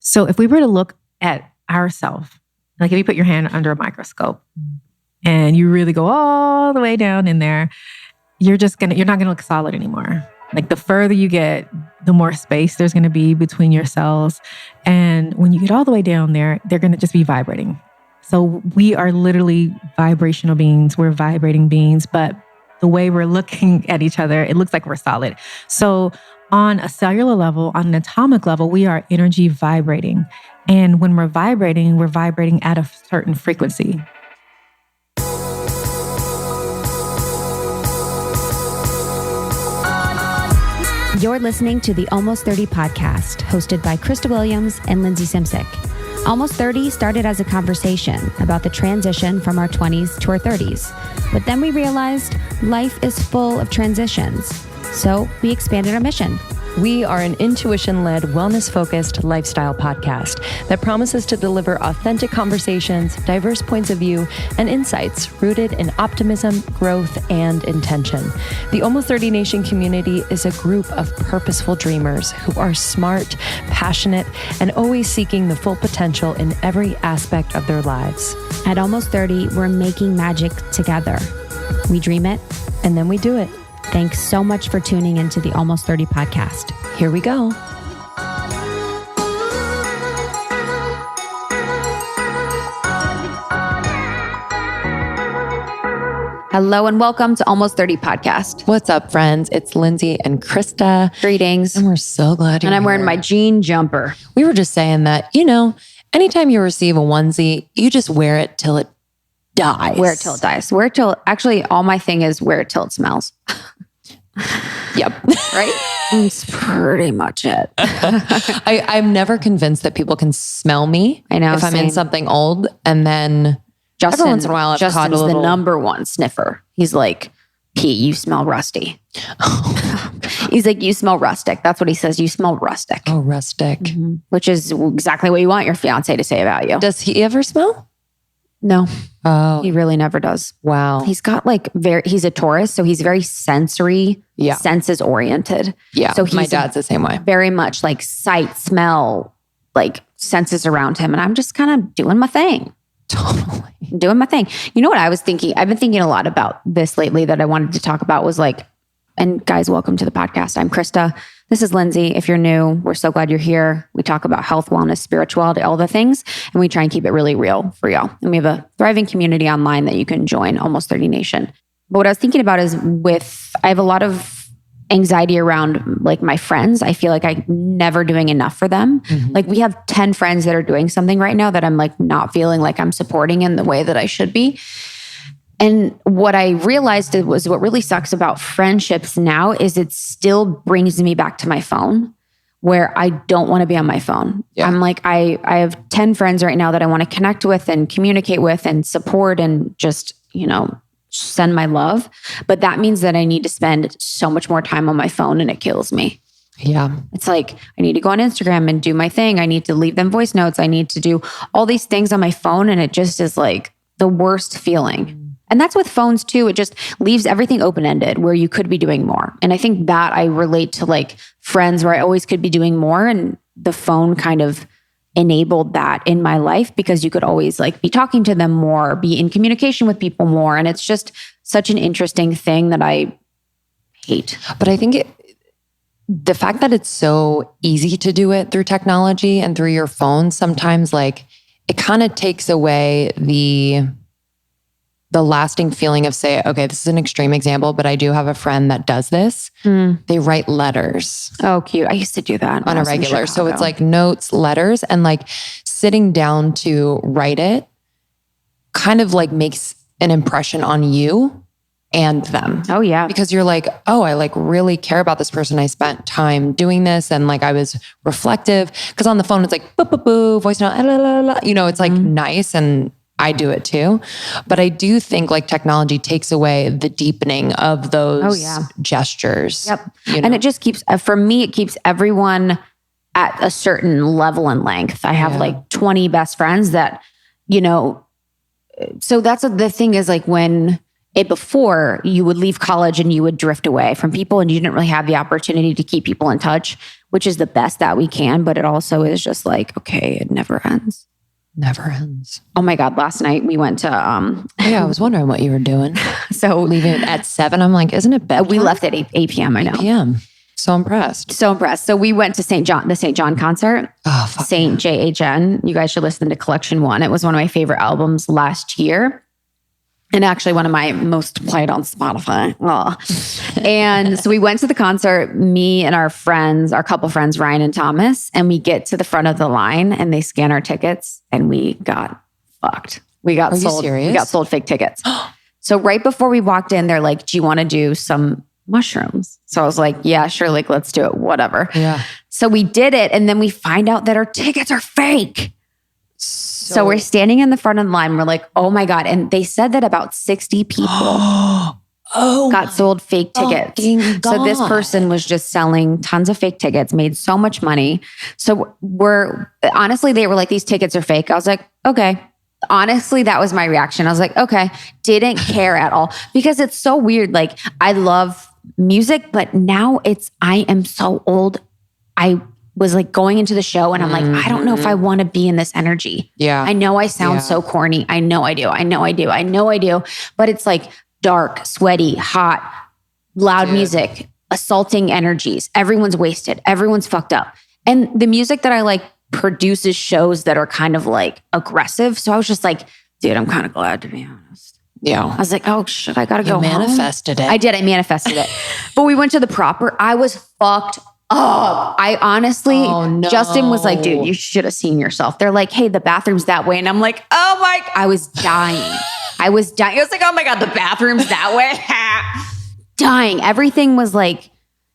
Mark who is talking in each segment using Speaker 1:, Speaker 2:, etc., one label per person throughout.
Speaker 1: So if we were to look at ourselves, like if you put your hand under a microscope and you really go all the way down in there, you're not going to look solid anymore. Like the further you get, the more space there's going to be between your cells. And when you get all the way down there, they're going to just be vibrating. So we are literally vibrational beings. We're vibrating beings, but the way we're looking at each other, it looks like we're solid. So on a cellular level, on an atomic level, we are energy vibrating. And when we're vibrating at a certain frequency.
Speaker 2: You're listening to the Almost 30 podcast, hosted by Krista Williams and Lindsay Simsick. Almost 30 started as a conversation about the transition from our 20s to our 30s. But then we realized life is full of transitions. So we expanded our mission.
Speaker 3: We are an intuition-led, wellness-focused lifestyle podcast that promises to deliver authentic conversations, diverse points of view, and insights rooted in optimism, growth, and intention. The Almost 30 Nation community is a group of purposeful dreamers who are smart, passionate, and always seeking the full potential in every aspect of their lives.
Speaker 2: At Almost 30, we're making magic together. We dream it,
Speaker 3: and then we do it.
Speaker 2: Thanks so much for tuning into the Almost 30 podcast.
Speaker 3: Here we go.
Speaker 2: Hello and welcome to Almost 30 podcast.
Speaker 3: What's up, friends? It's Lindsay and Krista.
Speaker 2: Greetings.
Speaker 3: And we're so glad you're here.
Speaker 2: And I'm wearing my jean jumper.
Speaker 3: We were just saying that, anytime you receive a onesie, you just wear it till it dies.
Speaker 2: Wear it till it dies. Actually, all my thing is wear it till it smells.
Speaker 3: Yep.
Speaker 2: Right? That's pretty much it.
Speaker 3: I'm never convinced that people can smell me.
Speaker 2: I know.
Speaker 3: If I'm in something old, and then
Speaker 2: Justin,
Speaker 3: every once in a while I've caught a little...
Speaker 2: the number one sniffer. He's like, Pete, you smell rusty. He's like, you smell rustic. That's what he says. You smell rustic.
Speaker 3: Oh, rustic.
Speaker 2: Mm-hmm. Which is exactly what you want your fiance to say about you.
Speaker 3: Does he ever smell?
Speaker 2: No.
Speaker 3: Oh,
Speaker 2: he really never does.
Speaker 3: Wow.
Speaker 2: He's got he's a Taurus, so he's very sensory, senses oriented.
Speaker 3: Yeah.
Speaker 2: So
Speaker 3: my dad's the same way.
Speaker 2: Very much like sight, smell, like senses around him. And I'm just kind of doing my thing.
Speaker 3: Totally.
Speaker 2: Doing my thing. You know what I was thinking? I've been thinking a lot about this lately that I wanted to talk about was like, and guys, welcome to the podcast. I'm Krista. This is Lindsay. If you're new, we're so glad you're here. We talk about health, wellness, spirituality, all the things, and we try and keep it really real for y'all. And we have a thriving community online that you can join, Almost 30 Nation. But what I was thinking about is I have a lot of anxiety around like my friends. I feel like I'm never doing enough for them. Mm-hmm. Like we have 10 friends that are doing something right now that I'm like not feeling like I'm supporting in the way that I should be. And what I realized was what really sucks about friendships now is it still brings me back to my phone where I don't want to be on my phone. Yeah. I'm like, I have 10 friends right now that I want to connect with and communicate with and support and just, send my love. But that means that I need to spend so much more time on my phone and it kills me.
Speaker 3: Yeah.
Speaker 2: It's like, I need to go on Instagram and do my thing. I need to leave them voice notes. I need to do all these things on my phone. And it just is like the worst feeling. And that's with phones too. It just leaves everything open-ended where you could be doing more. And I think that I relate to like friends where I always could be doing more. And the phone kind of enabled that in my life because you could always like be talking to them more, be in communication with people more. And it's just such an interesting thing that I hate.
Speaker 3: But I think the fact that it's so easy to do it through technology and through your phone, sometimes like it kind of takes away the lasting feeling of say, okay, this is an extreme example, but I do have a friend that does this. They write letters.
Speaker 2: Oh, cute. I used to do that
Speaker 3: on a regular. So it's like notes, letters, and like sitting down to write it kind of like makes an impression on you and them.
Speaker 2: Oh yeah.
Speaker 3: Because you're like, oh, I like really care about this person. I spent time doing this and like I was reflective. Because on the phone, it's like, boo, boo, boo, voice note, la, la, la. It's like nice and I do it too. But I do think like technology takes away the deepening of those gestures.
Speaker 2: Yep. And it just keeps, for me, it keeps everyone at a certain level and length. I have like 20 best friends that, so that's the thing is like before you would leave college and you would drift away from people and you didn't really have the opportunity to keep people in touch. which is the best that we can. But it also is just like, okay, it never ends.
Speaker 3: Never ends.
Speaker 2: Oh my God. Last night we went to,
Speaker 3: Yeah, I was wondering what you were doing.
Speaker 2: So
Speaker 3: leaving at 7. I'm like, isn't it bedtime?
Speaker 2: We left at 8 p.m. I know.
Speaker 3: 8 p.m. So impressed.
Speaker 2: So impressed. So we went to the St. John concert.
Speaker 3: Oh, fuck.
Speaker 2: St. JHN. You guys should listen to Collection 1. It was one of my favorite albums last year. And actually one of my most played on Spotify. And so we went to the concert, me and our couple friends, Ryan and Thomas, and we get to the front of the line and they scan our tickets and we got fucked. We got sold. We got sold fake tickets. So right before we walked in, they're like, do you want to do some mushrooms? So I was like, yeah, sure. Like, let's do it. Whatever.
Speaker 3: Yeah.
Speaker 2: So we did it. And then we find out that our tickets are fake. So we're standing in the front of the line. We're like, oh my God. And they said that about 60 people got sold fake tickets. So this person was just selling tons of fake tickets, made so much money. So honestly, they were like, these tickets are fake. I was like, okay. Honestly, that was my reaction. I was like, okay, didn't care at all because it's so weird. Like I love music, but now I am so old. I was like going into the show and I'm like, I don't know if I want to be in this energy.
Speaker 3: Yeah.
Speaker 2: I know I sound so corny. I know I do. But it's like dark, sweaty, hot, loud music, assaulting energies. Everyone's wasted. Everyone's fucked up. And the music that I like produces shows that are kind of like aggressive. So I was just like, dude, I'm kind of glad, to be honest.
Speaker 3: Yeah.
Speaker 2: I was like, oh shit, I gotta go home.
Speaker 3: Manifested it.
Speaker 2: I did. I manifested it. But we went to the proper. I was fucked up. I honestly, Justin was like, dude, you should have seen yourself. They're like, hey, the bathroom's that way. And I'm like, oh my, I was dying. I was like, oh my God, the bathroom's that way. Dying. Everything was like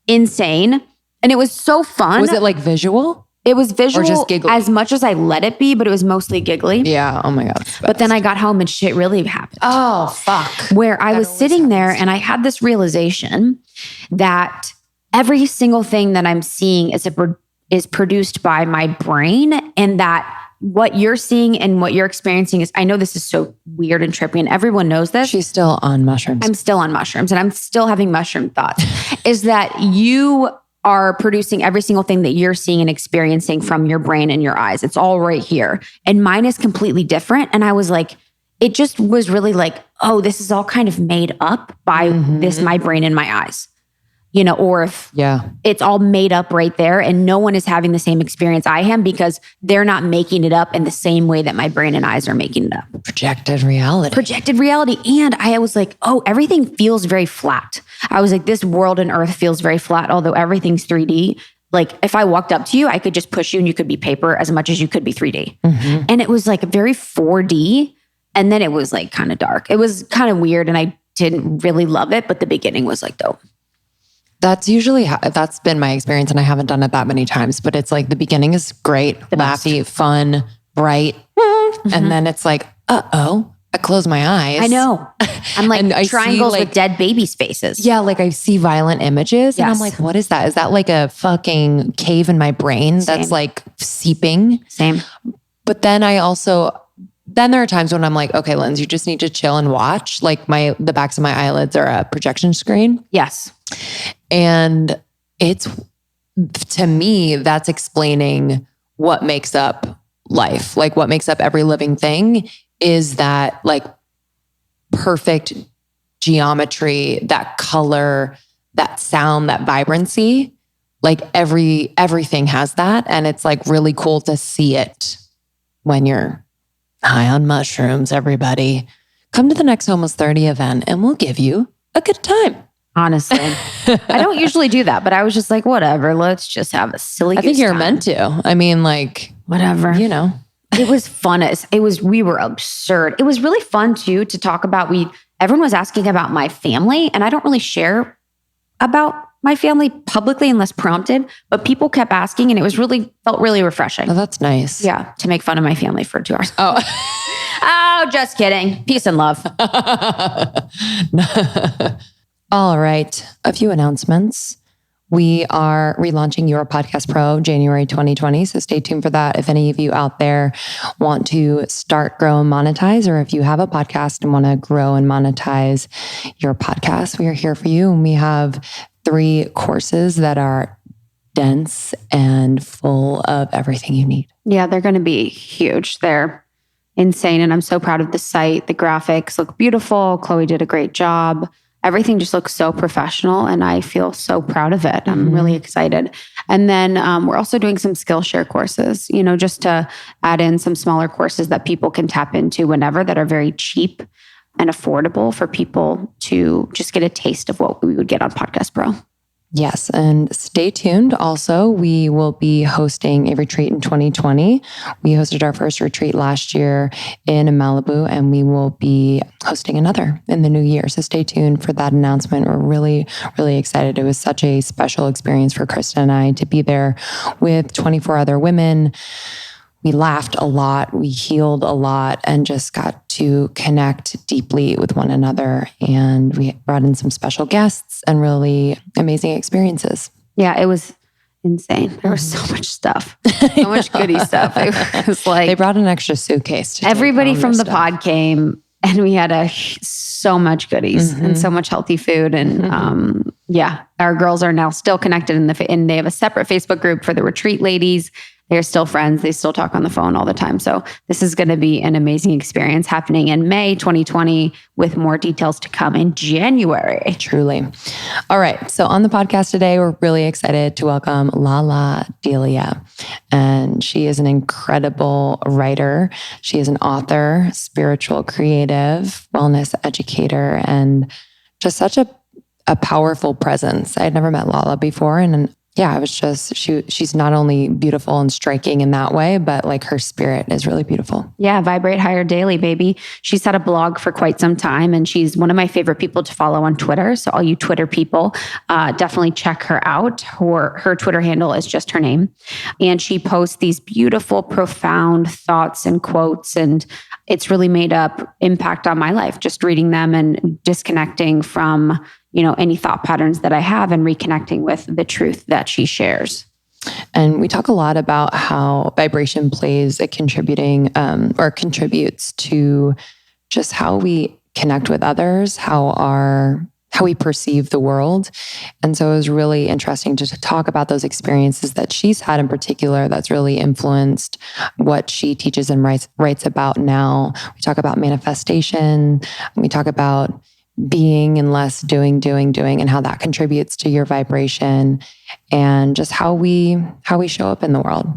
Speaker 2: insane. And it was so fun.
Speaker 3: Was it like visual?
Speaker 2: It was visual
Speaker 3: or just giggly?
Speaker 2: As much as I let it be, but it was mostly giggly.
Speaker 3: Yeah. Oh my God.
Speaker 2: But then I got home and shit really happened.
Speaker 3: Oh, fuck.
Speaker 2: Where I was sitting there and I had this realization that every single thing that I'm seeing is produced by my brain, and that what you're seeing and what you're experiencing is, I know this is so weird and trippy and everyone knows this.
Speaker 3: She's still on mushrooms.
Speaker 2: I'm still on mushrooms and I'm still having mushroom thoughts. Is that you are producing every single thing that you're seeing and experiencing from your brain and your eyes. It's all right here. And mine is completely different. And I was like, it just was really like, oh, this is all kind of made up by my brain and my eyes. Or if it's all made up right there and no one is having the same experience I am because they're not making it up in the same way that my brain and eyes are making it up.
Speaker 3: Projected reality.
Speaker 2: And I was like, oh, everything feels very flat. I was like, this world and earth feels very flat, although everything's 3D. Like if I walked up to you, I could just push you and you could be paper as much as you could be 3D. And it was like very 4D. And then it was like kind of dark. It was kind of weird and I didn't really love it, but the beginning was like dope.
Speaker 3: That's usually that's been my experience, and I haven't done it that many times, but it's like the beginning is great, laughy, fun, bright. And then it's like, I close my eyes.
Speaker 2: I know. I'm like triangles with dead babies' faces.
Speaker 3: Yeah, like I see violent images and I'm like, what is that? Is that like a fucking cave in my brain that's like seeping?
Speaker 2: Same.
Speaker 3: But then there are times when I'm like, okay, Linz, you just need to chill and watch. Like the backs of my eyelids are a projection screen.
Speaker 2: Yes.
Speaker 3: And it's, to me, that's explaining what makes up life. Like what makes up every living thing is that like perfect geometry, that color, that sound, that vibrancy. Like everything has that. And it's like really cool to see it when you're high on mushrooms. Everybody, come to the next Almost 30 event and we'll give you a good time.
Speaker 2: Honestly, I don't usually do that, but I was just like, whatever, let's just have a silly.
Speaker 3: I think you're meant to. I mean, like,
Speaker 2: whatever, It was fun. We were absurd. It was really fun too to talk about. Everyone was asking about my family, and I don't really share about my family publicly unless prompted. But people kept asking, and it felt really refreshing.
Speaker 3: Oh, that's nice.
Speaker 2: Yeah, to make fun of my family for 2 hours.
Speaker 3: Oh,
Speaker 2: oh, just kidding. Peace and love.
Speaker 3: All right. A few announcements. We are relaunching Your Podcast Pro January 2020. So stay tuned for that. If any of you out there want to start, grow, and monetize, or if you have a podcast and want to grow and monetize your podcast, we are here for you. And we have 3 courses that are dense and full of everything you need.
Speaker 2: Yeah, they're going to be huge. They're insane. And I'm so proud of the site. The graphics look beautiful. Chloe did a great job. Everything just looks so professional and I feel so proud of it. I'm really excited. And then we're also doing some Skillshare courses, just to add in some smaller courses that people can tap into whenever that are very cheap and affordable for people to just get a taste of what we would get on Podcast Pro.
Speaker 3: Yes. And stay tuned. Also, we will be hosting a retreat in 2020. We hosted our first retreat last year in Malibu, and we will be hosting another in the new year. So stay tuned for that announcement. We're really, really excited. It was such a special experience for Krista and I to be there with 24 other women. We laughed a lot, we healed a lot, and just got to connect deeply with one another. And we brought in some special guests and really amazing experiences.
Speaker 2: Yeah, it was insane. There was so much stuff, so much goody stuff. It was like
Speaker 3: they brought an extra suitcase.
Speaker 2: Everybody from the pod came, and we had so much goodies and so much healthy food. And our girls are now still connected and they have a separate Facebook group for the retreat ladies. They're still friends. They still talk on the phone all the time. So this is going to be an amazing experience happening in May 2020 with more details to come in January.
Speaker 3: Truly. All right. So on the podcast today, we're really excited to welcome Lalah Delia. And she is an incredible writer. She is an author, spiritual creative, wellness educator, and just such a powerful presence. I had never met Lala before. And I was just, she's not only beautiful and striking in that way, but like her spirit is really beautiful.
Speaker 2: Yeah. Vibrate Higher Daily, baby. She's had a blog for quite some time and she's one of my favorite people to follow on Twitter. So all you Twitter people, definitely check her out. Her Twitter handle is just her name. And she posts these beautiful, profound thoughts and quotes. And it's really made up impact on my life, just reading them and disconnecting from any thought patterns that I have and reconnecting with the truth that she shares.
Speaker 3: And we talk a lot about how vibration plays a contributes to just how we connect with others, how we perceive the world. And so it was really interesting to talk about those experiences that she's had in particular that's really influenced what she teaches and writes about now. We talk about manifestation, and we talk about being and less doing, and how that contributes to your vibration and just how we show up in the world.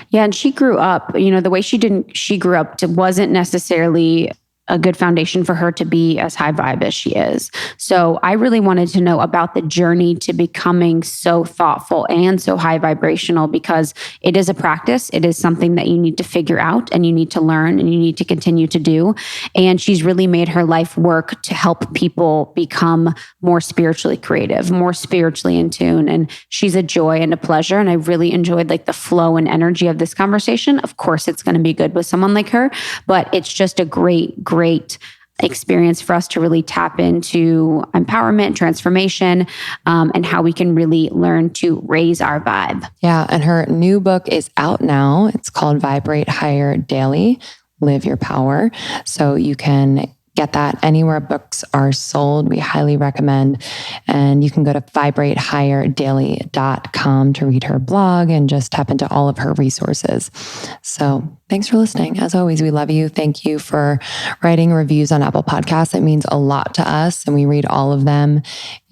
Speaker 2: Yeah. And she grew up, the way she grew up wasn't necessarily a good foundation for her to be as high vibe as she is. So I really wanted to know about the journey to becoming so thoughtful and so high vibrational, because it is a practice. It is something that you need to figure out and you need to learn and you need to continue to do. And she's really made her life work to help people become more spiritually creative, more spiritually in tune. And she's a joy and a pleasure. And I really enjoyed the flow and energy of this conversation. Of course, it's going to be good with someone like her, but it's just a great experience for us to really tap into empowerment, transformation, and how we can really learn to raise our vibe.
Speaker 3: Yeah. And her new book is out now. It's called Vibrate Higher Daily, Live Your Power. So you can get that anywhere books are sold. We highly recommend. And you can go to vibratehigherdaily.com to read her blog and just tap into all of her resources. So thanks for listening. As always, we love you. Thank you for writing reviews on Apple Podcasts. It means a lot to us and we read all of them.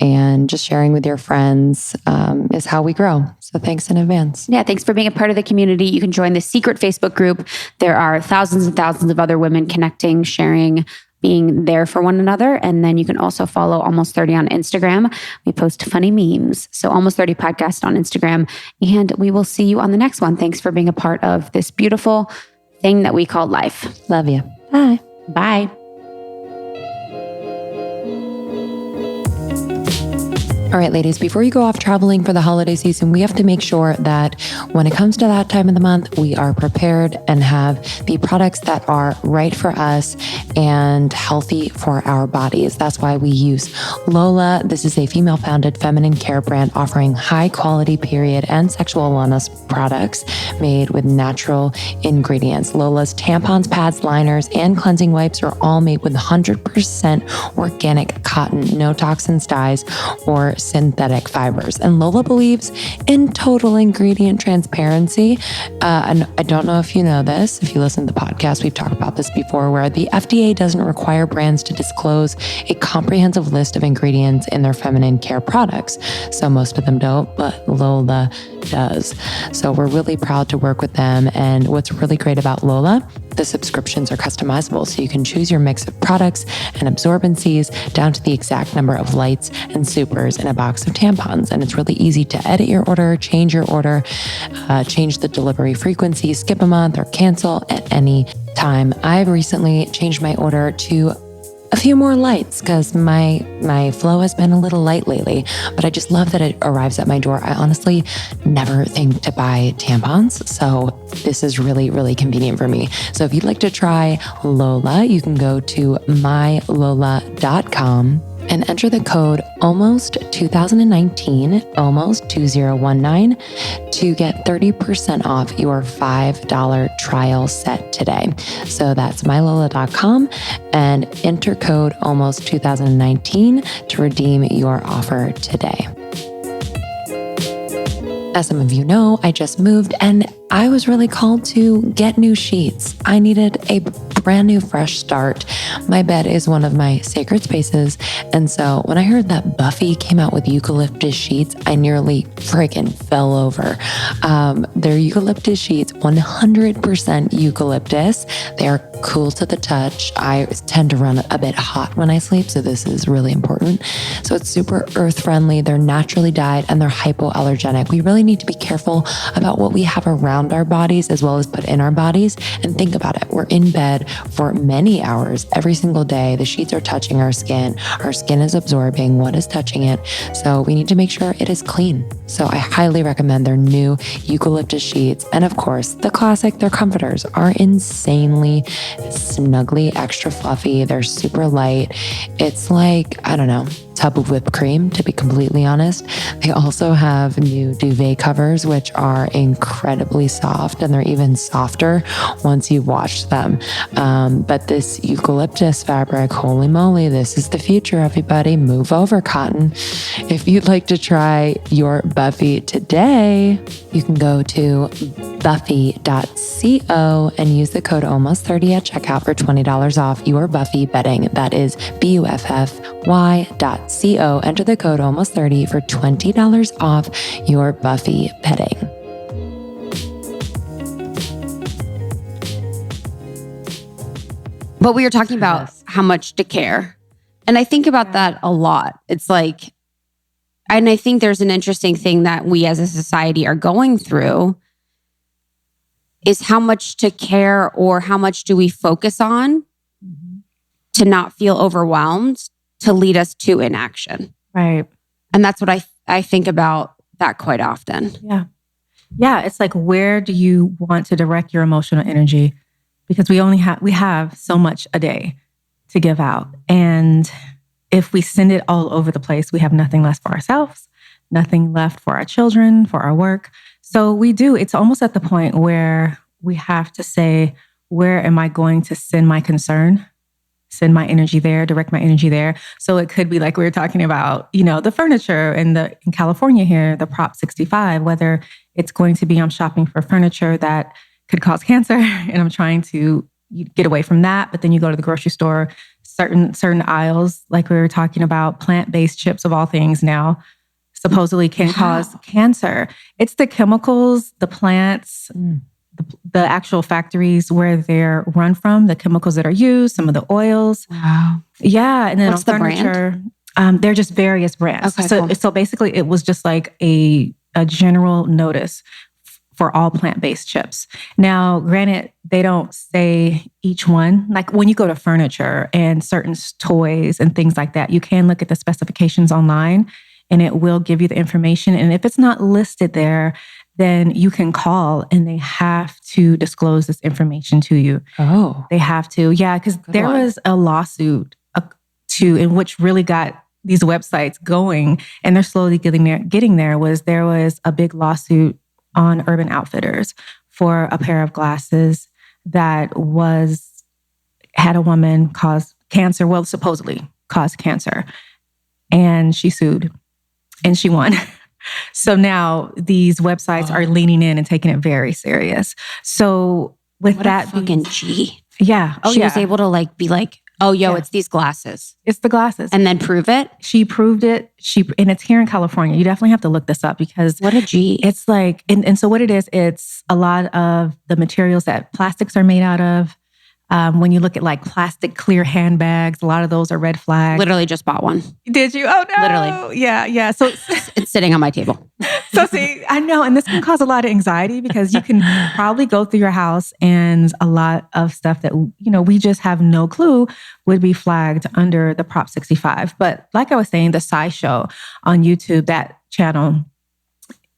Speaker 3: And just sharing with your friends is how we grow. So thanks in advance.
Speaker 2: Yeah, thanks for being a part of the community. You can join the secret Facebook group. There are thousands and thousands of other women connecting, sharing, being there for one another. And then you can also follow Almost 30 on Instagram. We post funny memes. So Almost 30 podcast on Instagram. And we will see you on the next one. Thanks for being a part of this beautiful thing that we call life.
Speaker 3: Love you. Bye.
Speaker 2: Bye.
Speaker 3: All right, ladies, before you go off traveling for the holiday season, we have to make sure that when it comes to that time of the month, we are prepared and have the products that are right for us and healthy for our bodies. That's why we use Lola. This is a female-founded feminine care brand offering high-quality period and sexual wellness products made with natural ingredients. Lola's tampons, pads, liners, and cleansing wipes are all made with 100% organic cotton, no toxins, dyes, or synthetic fibers. And Lola believes in total ingredient transparency. And I don't know if you know this, if you listen to the podcast, we've talked about this before, where the FDA doesn't require brands to disclose a comprehensive list of ingredients in their feminine care products. So most of them don't, but Lola does. So we're really proud to work with them. And what's really great about Lola, the subscriptions are customizable, so you can choose your mix of products and absorbencies down to the exact number of lights and supers in a box of tampons. And it's really easy to edit your order, change your order, change the delivery frequency, skip a month, or cancel at any time. I've recently changed my order to a few more lights because my flow has been a little light lately, but I just love that it arrives at my door. I honestly never think to buy tampons, so this is really, really convenient for me. So if you'd like to try Lola, you can go to mylola.com and enter the code ALMOST2019, ALMOST2019, to get 30% off your $5 trial set today. So that's mylola.com and enter code ALMOST2019 to redeem your offer today. As some of you know, I just moved and I was really called to get new sheets. I needed a brand new fresh start. My bed is one of my sacred spaces. And so when I heard that Buffy came out with eucalyptus sheets, I nearly freaking fell over. Their eucalyptus sheets, 100% eucalyptus. They are cool to the touch. I tend to run a bit hot when I sleep, so this is really important. So it's super earth friendly. They're naturally dyed and they're hypoallergenic. We really need to be careful about what we have around our bodies as well as put in our bodies. And think about it. We're in bed for many hours every single day. The sheets are touching our skin. Our skin is absorbing what is touching it. So we need to make sure it is clean. So I highly recommend their new eucalyptus sheets. And of course, the classic, their comforters are insanely snuggly, extra fluffy. They're super light. It's like, I don't know, tub of whipped cream, to be completely honest. They also have new duvet covers, which are incredibly soft, and they're even softer once you wash them. But this eucalyptus fabric, holy moly, this is the future, everybody. Move over, cotton. If you'd like to try your Buffy today, you can go to buffy.co and use the code ALMOST30 at checkout for $20 off your Buffy bedding. That is buffy.co. Enter the code ALMOST30 for $20 off your Buffy bedding.
Speaker 2: But we were talking about how much to care. And I think about that a lot. It's like, and I think there's an interesting thing that we as a society are going through is how much to care, or how much do we focus on to not feel overwhelmed to lead us to inaction.
Speaker 1: Right.
Speaker 2: And that's what I think about that quite often.
Speaker 1: Yeah. Yeah. It's like, where do you want to direct your emotional energy? Because we have so much a day to give out. And if we send it all over the place, we have nothing left for ourselves, nothing left for our children, for our work. So it's almost at the point where we have to say, where am I going to send my concern? Send my energy there, direct my energy there. So it could be like we were talking about, the furniture in California here, the Prop 65, whether it's going to be I'm shopping for furniture that could cause cancer and I'm trying to get away from that. But then you go to the grocery store, certain aisles, like we were talking about, plant-based chips of all things now, supposedly can cause cancer. It's the chemicals, the plants, the actual factories where they're run from, the chemicals that are used, some of the oils.
Speaker 2: Wow.
Speaker 1: Yeah. And then
Speaker 2: what's the
Speaker 1: furniture, they're just various brands.
Speaker 2: Okay,
Speaker 1: so,
Speaker 2: cool.
Speaker 1: so basically it was just like a general notice for all plant-based chips. Now, granted, they don't say each one. Like when you go to furniture and certain toys and things like that, you can look at the specifications online and it will give you the information. And if it's not listed there, then you can call and they have to disclose this information to you.
Speaker 3: Oh.
Speaker 1: They have to. Yeah, because there was a lawsuit in which really got these websites going, and they're slowly getting there. There was a big lawsuit on Urban Outfitters for a pair of glasses that had a woman cause cancer, well, supposedly caused cancer. And she sued. and she won. So now these websites are leaning in and taking it very serious. So with
Speaker 2: What
Speaker 1: that
Speaker 2: a fucking G.
Speaker 1: Yeah.
Speaker 2: She was able to like be like, oh, yo, it's these glasses.
Speaker 1: It's the glasses.
Speaker 2: And then prove it.
Speaker 1: She proved it. And it's here in California. You definitely have to look this up because
Speaker 2: what a G.
Speaker 1: It's like, and so what it is, it's a lot of the materials that plastics are made out of. When you look at like plastic clear handbags, a lot of those are red flags.
Speaker 2: Literally just bought one.
Speaker 1: Did you? Oh no.
Speaker 2: Literally.
Speaker 1: Yeah. So
Speaker 2: it's sitting on my table.
Speaker 1: So see, I know, and this can cause a lot of anxiety because you can probably go through your house and a lot of stuff that, we just have no clue would be flagged under the Prop 65. But like I was saying, the SciShow on YouTube, that channel,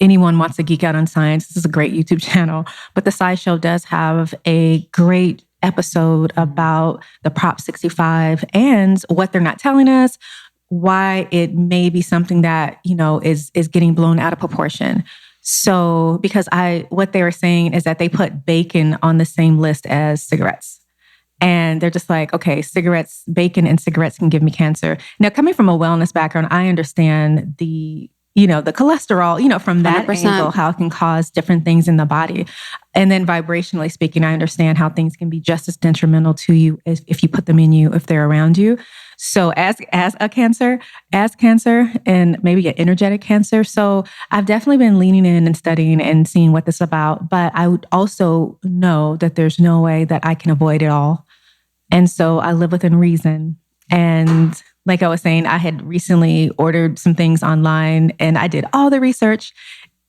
Speaker 1: anyone wants to geek out on science, this is a great YouTube channel. But the SciShow does have a great episode about the Prop 65 and what they're not telling us, why it may be something that, is getting blown out of proportion. So, because what they were saying is that they put bacon on the same list as cigarettes. And they're just like, okay, bacon and cigarettes can give me cancer. Now, coming from a wellness background, I understand the cholesterol, from that
Speaker 2: 100%.
Speaker 1: angle, how it can cause different things in the body. And then vibrationally speaking, I understand how things can be just as detrimental to you if you put them in you, if they're around you. So as cancer, and maybe an energetic cancer. So I've definitely been leaning in and studying and seeing what this is about. But I would also know that there's no way that I can avoid it all. And so I live within reason. And like I was saying, I had recently ordered some things online and I did all the research.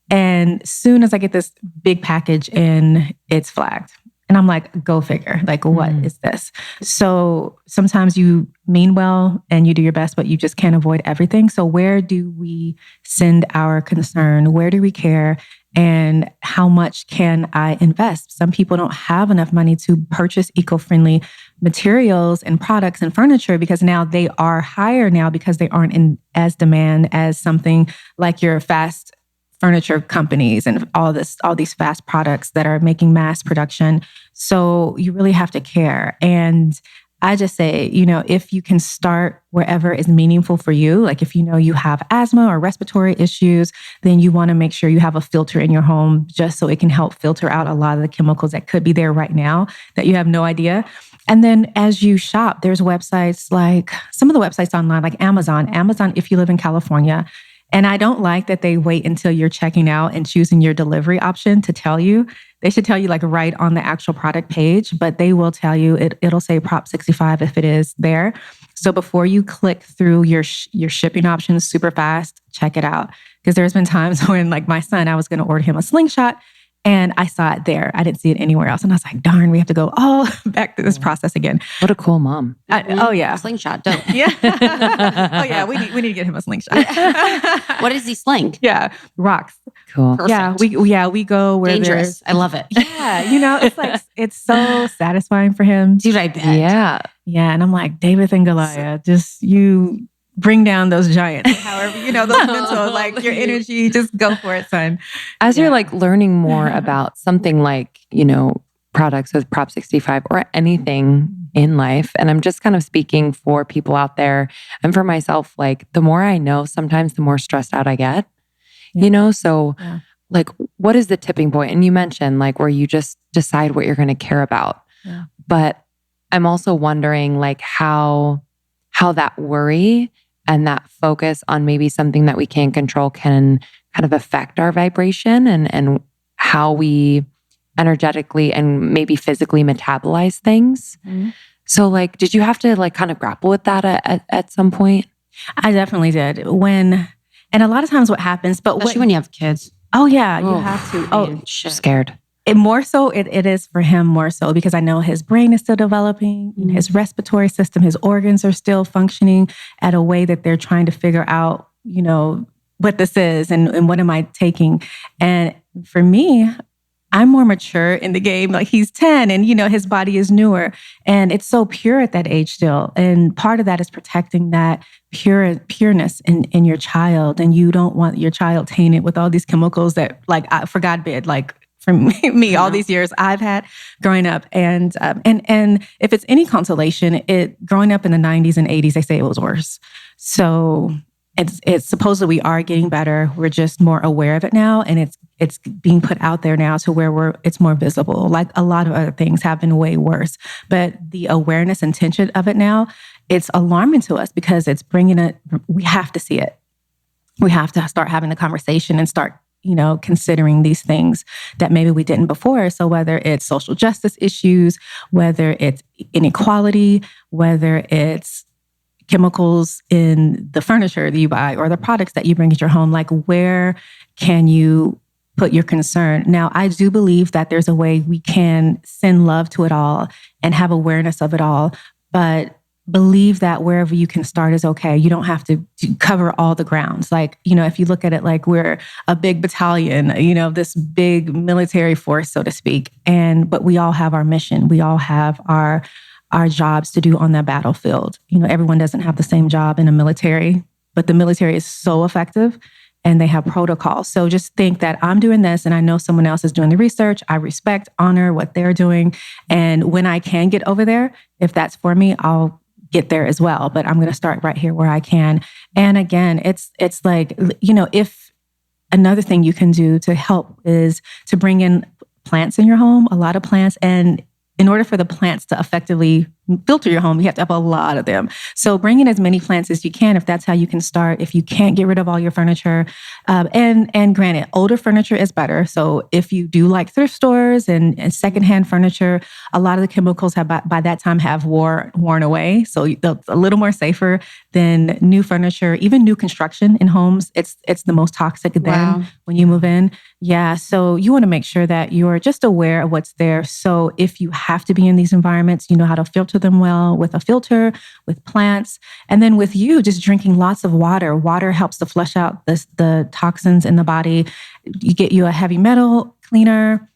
Speaker 1: And as soon as I get this big package in, it's flagged. And I'm like, go figure. Like, what is this? So sometimes you mean well and you do your best, but you just can't avoid everything. So where do we send our concern? Where do we care? And how much can I invest? Some people don't have enough money to purchase eco-friendly materials and products and furniture because now they are higher now because they aren't in as demand as something like your fast furniture companies and all these fast products that are making mass production. So you really have to care. And I just say, if you can start wherever is meaningful for you, like if you have asthma or respiratory issues, then you want to make sure you have a filter in your home just so it can help filter out a lot of the chemicals that could be there right now that you have no idea. And then as you shop, there's websites like some of the websites online, like Amazon, if you live in California. And I don't like that they wait until you're checking out and choosing your delivery option to tell you. They should tell you like right on the actual product page, but they will tell you, it'll say Prop 65 if it is there. So before you click through your shipping options super fast, check it out. Because there's been times when like my son, I was going to order him a slingshot and I saw it there. I didn't see it anywhere else. And I was like, darn, we have to go all back through this process again.
Speaker 3: What a cool mom.
Speaker 1: Oh yeah.
Speaker 2: Slingshot, dope.
Speaker 1: Yeah. Oh yeah, we need to get him a slingshot.
Speaker 2: What is he sling?
Speaker 1: Yeah, rocks.
Speaker 3: Cool.
Speaker 2: Perfect.
Speaker 1: We go where
Speaker 2: dangerous. I love it.
Speaker 1: Yeah, it's like it's so satisfying for him.
Speaker 2: Dude, I bet.
Speaker 3: Yeah.
Speaker 1: Yeah, and I'm like, David and Goliath, just you bring down those giants. However, those mental, like your energy, just go for it, son.
Speaker 3: As you're like learning more about something like, products with Prop 65 or anything in life, and I'm just kind of speaking for people out there and for myself, like the more I know, sometimes the more stressed out I get, So like, what is the tipping point? And you mentioned like where you just decide what you're going to care about.
Speaker 1: Yeah.
Speaker 3: But I'm also wondering like how that worry and that focus on maybe something that we can't control can kind of affect our vibration and how we energetically and maybe physically metabolize things. Mm-hmm. So like, did you have to like kind of grapple with that at some point?
Speaker 1: I definitely did. And a lot of times what happens, but
Speaker 2: especially when you have kids.
Speaker 1: Oh yeah, you have to.
Speaker 2: Oh, shit.
Speaker 3: Scared.
Speaker 1: More so, it is for him more so because I know his brain is still developing, his respiratory system, his organs are still functioning at a way that they're trying to figure out, what this is and what am I taking. And for me, I'm more mature in the game. Like he's 10 and, his body is newer and it's so pure at that age still. And part of that is protecting that pureness in your child. And you don't want your child tainted with all these chemicals that for God bid, like for me, all these years I've had growing up. And if it's any consolation, growing up in the 90s and 80s, they say it was worse. So, it's supposedly we are getting better. We're just more aware of it now, and it's being put out there now to where it's more visible. Like a lot of other things have been way worse, but the awareness and tension of it now, it's alarming to us because it's bringing it. We have to see it. We have to start having the conversation and start, considering these things that maybe we didn't before. So whether it's social justice issues, whether it's inequality, whether it's chemicals in the furniture that you buy or the products that you bring into your home, like where can you put your concern? Now, I do believe that there's a way we can send love to it all and have awareness of it all, but believe that wherever you can start is okay. You don't have to cover all the grounds. Like, if you look at it like we're a big battalion, this big military force, so to speak. But we all have our mission. We all have our jobs to do on that battlefield. Everyone doesn't have the same job in a military, but the military is so effective and they have protocols. So just think that I'm doing this and I know someone else is doing the research. I respect, honor what they're doing. And when I can get over there, if that's for me, I'll get there as well. But I'm going to start right here where I can. And again, it's like, if another thing you can do to help is to bring in plants in your home, a lot of plants. And in order for the plants to effectively filter your home, you have to have a lot of them. So bring in as many plants as you can if that's how you can start. If you can't get rid of all your furniture, and granted, older furniture is better. So if you do like thrift stores and secondhand furniture, a lot of the chemicals have by that time have worn away. So it's a little more safer than new furniture, even new construction in homes. It's the most toxic then when you move in. Yeah. So you want to make sure that you're just aware of what's there. So if you have to be in these environments, you know how to filter them well with a filter, with plants. And then with you, just drinking lots of water. Water helps to flush out the toxins in the body. You get you a heavy metal cleaner,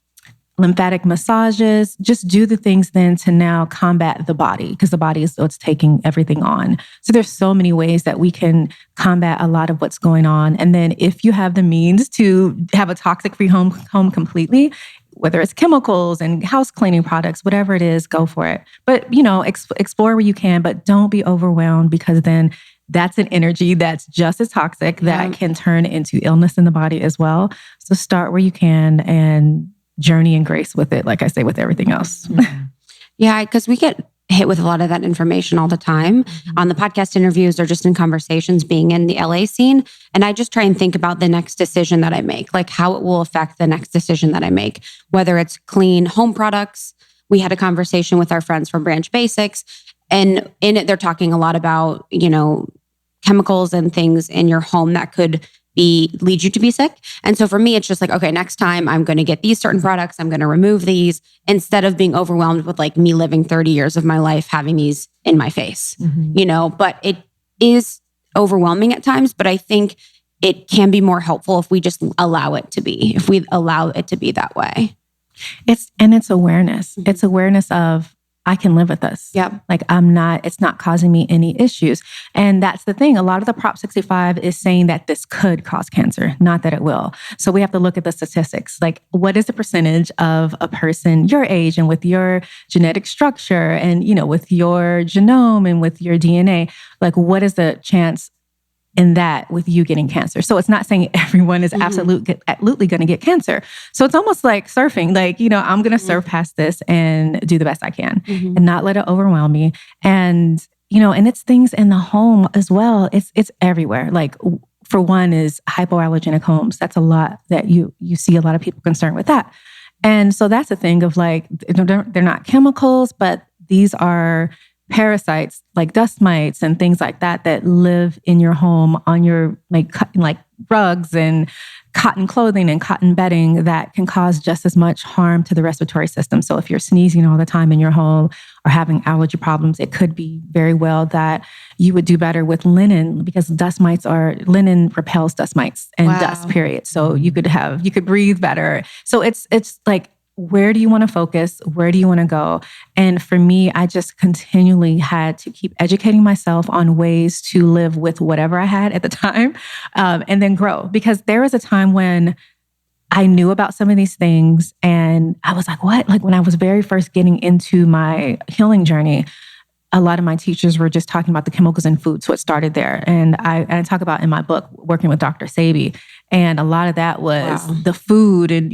Speaker 1: lymphatic massages. Just do the things then to now combat the body, because the body is what's taking everything on. So there's so many ways that we can combat a lot of what's going on. And then if you have the means to have a toxic-free home completely, whether it's chemicals and house cleaning products, whatever it is, go for it. But, explore where you can, but don't be overwhelmed, because then that's an energy that's just as toxic that can turn into illness in the body as well. So start where you can and journey in grace with it, like I say, with everything else.
Speaker 2: Yeah, because we get hit with a lot of that information all the time on the podcast interviews or just in conversations being in the LA scene. And I just try and think about the next decision that I make, like how it will affect the next decision that I make, whether it's clean home products. We had a conversation with our friends from Branch Basics, and in it, they're talking a lot about, chemicals and things in your home that could lead you to be sick. And so for me, it's just like, okay, next time I'm going to get these certain products, I'm going to remove these, instead of being overwhelmed with like me living 30 years of my life having these in my face, but it is overwhelming at times, but I think it can be more helpful if we just allow it to be, that way.
Speaker 1: It's awareness. It's awareness of, I can live with this. Yeah. Like it's not causing me any issues. And that's the thing. A lot of the Prop 65 is saying that this could cause cancer, not that it will. So we have to look at the statistics. Like, what is the percentage of a person your age and with your genetic structure and, with your genome and with your DNA, like what is the chance in that with you getting cancer? So it's not saying everyone is absolutely going to get cancer. So it's almost like surfing, like, I'm going to surf past this and do the best I can and not let it overwhelm me. And, and it's things in the home as well. It's everywhere. Like, for one is hypoallergenic homes. That's a lot that you see a lot of people concerned with that. And so that's a thing of like, they're not chemicals, but these are parasites like dust mites and things like that live in your home on your like rugs and cotton clothing and cotton bedding that can cause just as much harm to the respiratory system. So if you're sneezing all the time in your home or having allergy problems, it could be very well that you would do better with linen, because linen repels dust mites and dust, period. So you could breathe better. So it's like, where do you want to focus? Where do you want to go? And for me, I just continually had to keep educating myself on ways to live with whatever I had at the time, and then grow. Because there was a time when I knew about some of these things and I was like, what? Like when I was very first getting into my healing journey, a lot of my teachers were just talking about the chemicals in food. So it started there. And I talk about in my book, working with Dr. Sebi. And a lot of that was the food. And,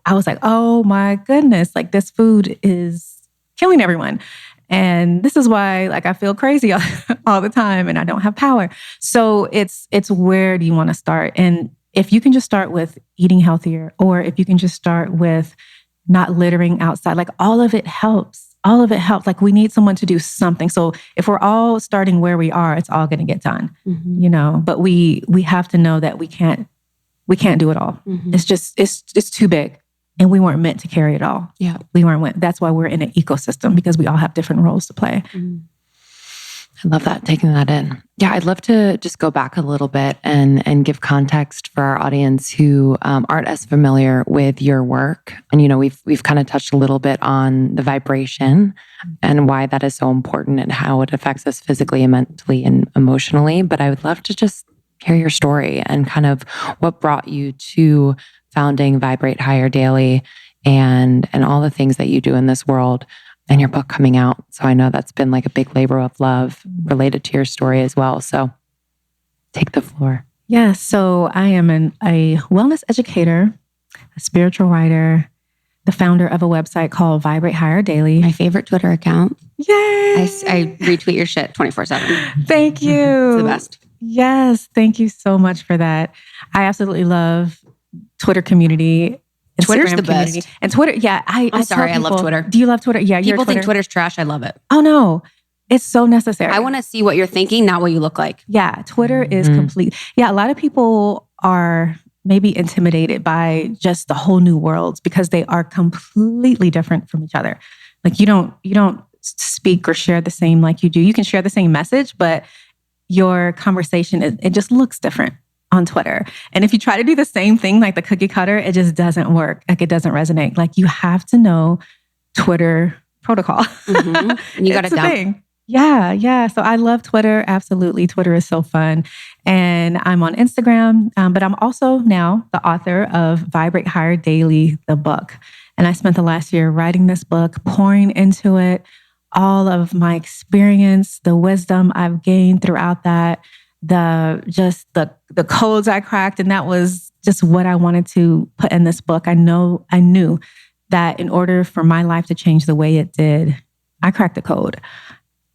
Speaker 1: I was like, oh my goodness, like this food is killing everyone. And this is why I feel crazy all the time and I don't have power. So it's where do you want to start? And if you can just start with eating healthier, or if you can just start with not littering outside, all of it helps. All of it helps. We need someone to do something. So if we're all starting where we are, it's all going to get done, but we have to know that we can't do it all. It's just, it's too big and we weren't meant to carry it all.
Speaker 2: Yeah.
Speaker 1: That's why we're in an ecosystem, because we all have different roles to play.
Speaker 3: I love that, taking that in. Yeah, I'd love to just go back a little bit and give context for our audience who aren't as familiar with your work. And, we've kind of touched a little bit on the vibration and why that is so important and how it affects us physically and mentally and emotionally. But I would love to just hear your story and kind of what brought you to founding Vibrate Higher Daily and all the things that you do in this world. And your book coming out. So I know that's been a big labor of love related to your story as well. So take the floor.
Speaker 1: Yeah. So I am a wellness educator, a spiritual writer, the founder of a website called Vibrate Higher Daily.
Speaker 2: My favorite Twitter account.
Speaker 1: Yay!
Speaker 2: I retweet your shit 24/7.
Speaker 1: Thank you.
Speaker 2: It's the best.
Speaker 1: Yes. Thank you so much for that. I absolutely love Twitter community.
Speaker 2: Twitter's
Speaker 1: Instagram
Speaker 2: the
Speaker 1: community.
Speaker 2: best.
Speaker 1: And Twitter, yeah.
Speaker 2: I'm sorry,
Speaker 1: tell people,
Speaker 2: I love Twitter.
Speaker 1: Do you love Twitter? Yeah,
Speaker 2: People think Twitter's trash. I love it.
Speaker 1: Oh no, it's so necessary.
Speaker 2: I want to see what you're thinking, not what you look like.
Speaker 1: Yeah, Twitter is complete. Yeah, a lot of people are maybe intimidated by just the whole new worlds because they are completely different from each other. You don't speak or share the same like you do. You can share the same message, but your conversation, it just looks different on Twitter. And if you try to do the same thing like the cookie cutter, it just doesn't work. It doesn't resonate. You have to know Twitter protocol.
Speaker 2: And you got to dump.
Speaker 1: Thing. Yeah. So I love Twitter. Absolutely. Twitter is so fun. And I'm on Instagram, but I'm also now the author of Vibrate Higher Daily, the book. And I spent the last year writing this book, pouring into it all of my experience, the wisdom I've gained throughout that, the codes I cracked. And that was just what I wanted to put in this book. I knew that in order for my life to change the way it did, I cracked the code.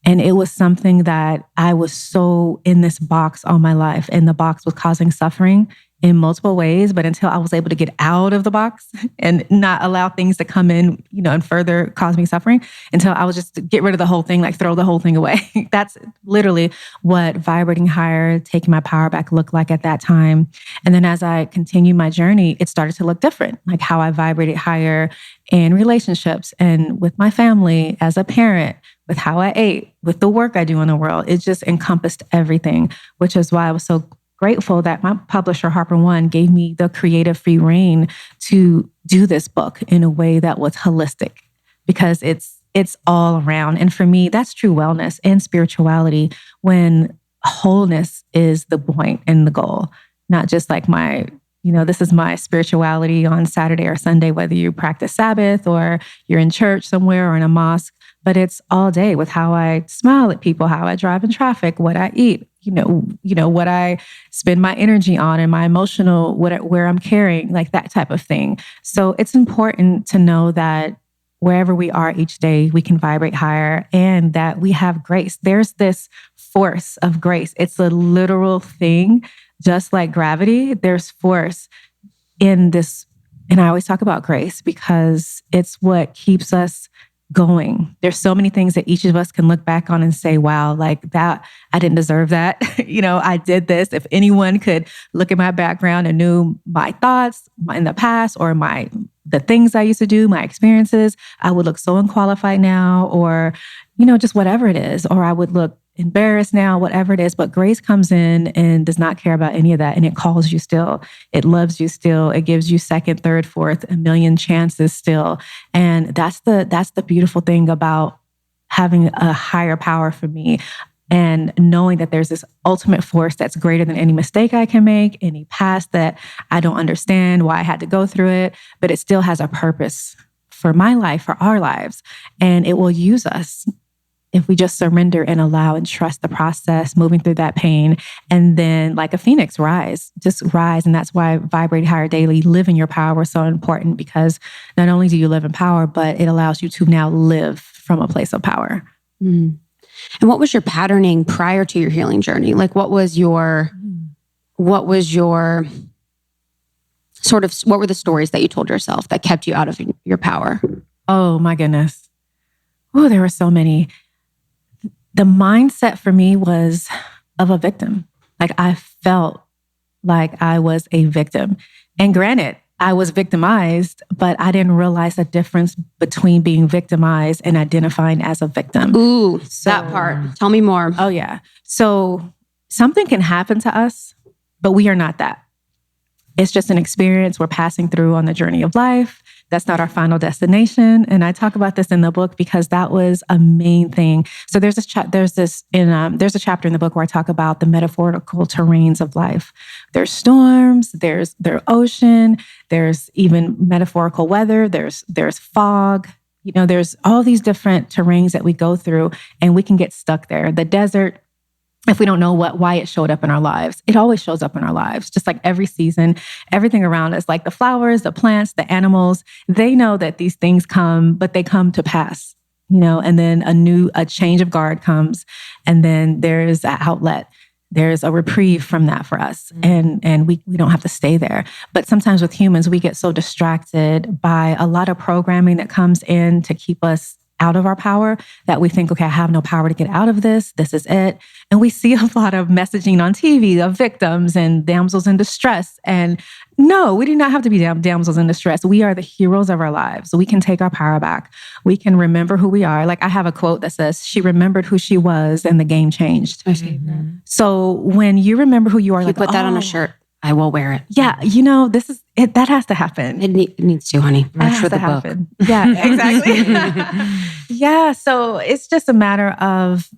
Speaker 1: And it was something that I was so in this box all my life, and the box was causing suffering in multiple ways. But until I was able to get out of the box and not allow things to come in, and further cause me suffering, until I was just to get rid of the whole thing, throw the whole thing away. That's literally what Vibrating Higher, taking my power back looked like at that time. And then as I continued my journey, it started to look different, how I vibrated higher in relationships and with my family, as a parent, with how I ate, with the work I do in the world. It just encompassed everything, which is why I was so grateful that my publisher, Harper One, gave me the creative free rein to do this book in a way that was holistic, because it's all around. And for me, that's true wellness and spirituality, when wholeness is the point and the goal, not just this is my spirituality on Saturday or Sunday, whether you practice Sabbath or you're in church somewhere or in a mosque, but it's all day with how I smile at people, how I drive in traffic, what I eat, what I spend my energy on, and my emotional, where I'm carrying, that type of thing. So it's important to know that wherever we are each day, we can vibrate higher, and that we have grace. There's this force of grace. It's a literal thing, just like gravity. There's force in this. And I always talk about grace because it's what keeps us going. There's so many things that each of us can look back on and say, wow, that, I didn't deserve that. I did this. If anyone could look at my background and knew my thoughts in the past, or the things I used to do, my experiences, I would look so unqualified now, or, just whatever it is, or I would look embarrassed now, whatever it is. But grace comes in and does not care about any of that. And it calls you still. It loves you still. It gives you second, third, fourth, a million chances still. And that's the beautiful thing about having a higher power for me, and knowing that there's this ultimate force that's greater than any mistake I can make, any past that I don't understand why I had to go through it, but it still has a purpose for my life, for our lives. And it will use us if we just surrender and allow and trust the process, moving through that pain, and then like a phoenix, just rise. And that's why Vibrate Higher Daily, live in your power is so important, because not only do you live in power, but it allows you to now live from a place of power.
Speaker 2: Mm. And what was your patterning prior to your healing journey? Like what were the stories that you told yourself that kept you out of your power?
Speaker 1: Oh my goodness. Oh, there were so many. The mindset for me was of a victim. Like I felt like I was a victim. And granted, I was victimized, but I didn't realize the difference between being victimized and identifying as a victim.
Speaker 2: Ooh, that part. Tell me more.
Speaker 1: Oh yeah. So something can happen to us, but we are not that. It's just an experience we're passing through on the journey of life. That's not our final destination. And I talk about this in the book because that was a main thing. So there's a chapter in the book where I talk about the metaphorical terrains of life. There's storms, there's ocean, there's even metaphorical weather, there's fog. There's all these different terrains that we go through, and we can get stuck there. The desert, if we don't know why it showed up in our lives, it always shows up in our lives. Just like every season, everything around us, like the flowers, the plants, the animals, they know that these things come, but they come to pass, and then a change of guard comes, and then there's an outlet. There's a reprieve from that for us. And we don't have to stay there. But sometimes with humans, we get so distracted by a lot of programming that comes in to keep us out of our power that we think, okay, I have no power to get out of this. This is it. And we see a lot of messaging on TV of victims and damsels in distress. And no, we do not have to be damsels in distress. We are the heroes of our lives. We can take our power back. We can remember who we are. Like I have a quote that says, she remembered who she was and the game changed.
Speaker 2: Mm-hmm.
Speaker 1: So when you remember who you are,
Speaker 2: put that on a shirt. I will wear it.
Speaker 1: Yeah, this is it. That has to happen.
Speaker 2: It needs to, honey.
Speaker 1: Match with the book. Yeah, exactly. Yeah, so it's just a matter of,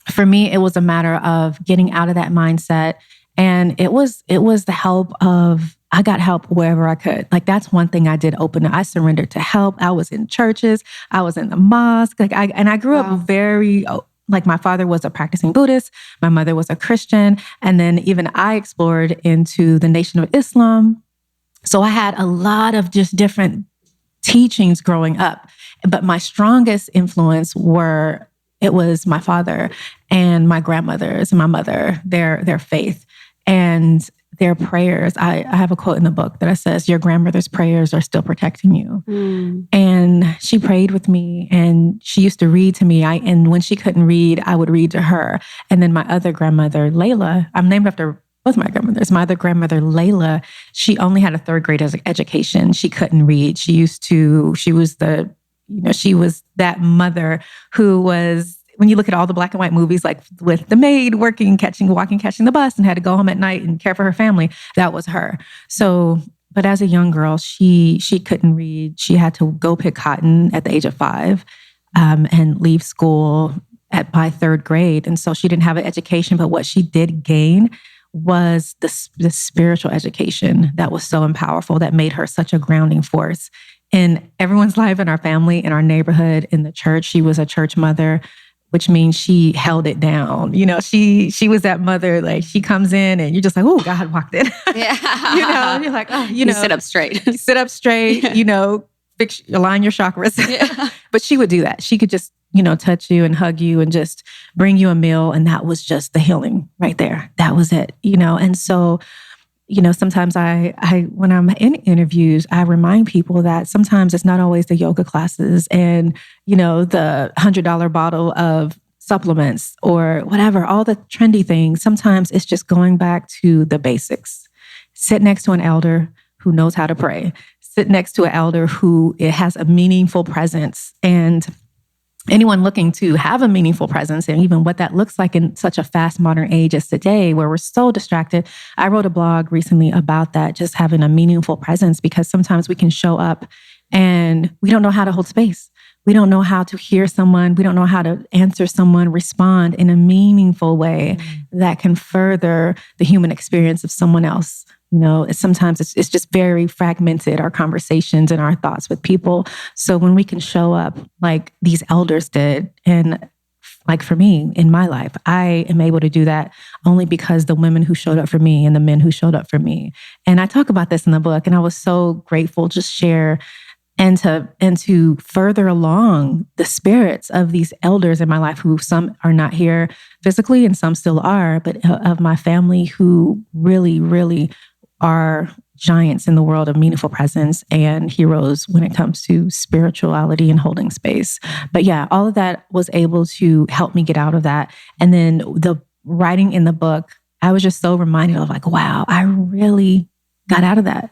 Speaker 1: for me, it was a matter of getting out of that mindset, and it was the help of, I got help wherever I could. Like that's one thing I did open. I surrendered to help. I was in churches. I was in the mosque. I grew up very. Like my father was a practicing Buddhist, my mother was a Christian, and then even I explored into the Nation of Islam. So I had a lot of just different teachings growing up. But my strongest influence was my father and my grandmothers and my mother, their faith and their prayers. I have a quote in the book that says, your grandmother's prayers are still protecting you. And she prayed with me, and she used to read to me. And when she couldn't read, I would read to her. And then my other grandmother, Layla, I'm named after both my grandmothers. My other grandmother, Layla, she only had a third grade education. She couldn't read. She was that mother who was, when you look at all the black and white movies, like with the maid walking, catching the bus and had to go home at night and care for her family, that was her. So, but as a young girl, she couldn't read. She had to go pick cotton at the age of 5 and leave school by 3rd grade. And so she didn't have an education, but what she did gain was the spiritual education that was so powerful, that made her such a grounding force in everyone's life, in our family, in our neighborhood, in the church. She was a church mother, which means she held it down. She was that mother, like she comes in and you're just like, oh, God walked in.
Speaker 2: Yeah.
Speaker 1: You're like, oh,
Speaker 2: you sit up straight.
Speaker 1: Sit up straight, align your chakras. Yeah. But she would do that. She could just, touch you and hug you and just bring you a meal. And that was just the healing right there. That was it, And so, sometimes I when I'm in interviews, I remind people that sometimes it's not always the yoga classes and, the $100 bottle of supplements or whatever, all the trendy things. Sometimes it's just going back to the basics. Sit next to an elder who knows how to pray. Sit next to an elder who has a meaningful presence. And anyone looking to have a meaningful presence, and even what that looks like in such a fast modern age as today, where we're so distracted. I wrote a blog recently about that, just having a meaningful presence, because sometimes we can show up and we don't know how to hold space. We don't know how to hear someone. We don't know how to answer someone, respond in a meaningful way that can further the human experience of someone else. Sometimes it's just very fragmented, our conversations and our thoughts with people. So when we can show up like these elders did and Like for me, in my life, I am able to do that only because the women who showed up for me and the men who showed up for me. And I talk about this in the book, and I was so grateful to share and to further along the spirits of these elders in my life, who some are not here physically and some still are, but of my family who really, really are giants in the world of meaningful presence and heroes when it comes to spirituality and holding space. But yeah, all of that was able to help me get out of that. And then the writing in the book, I was just so reminded of like, wow, I really got out of that.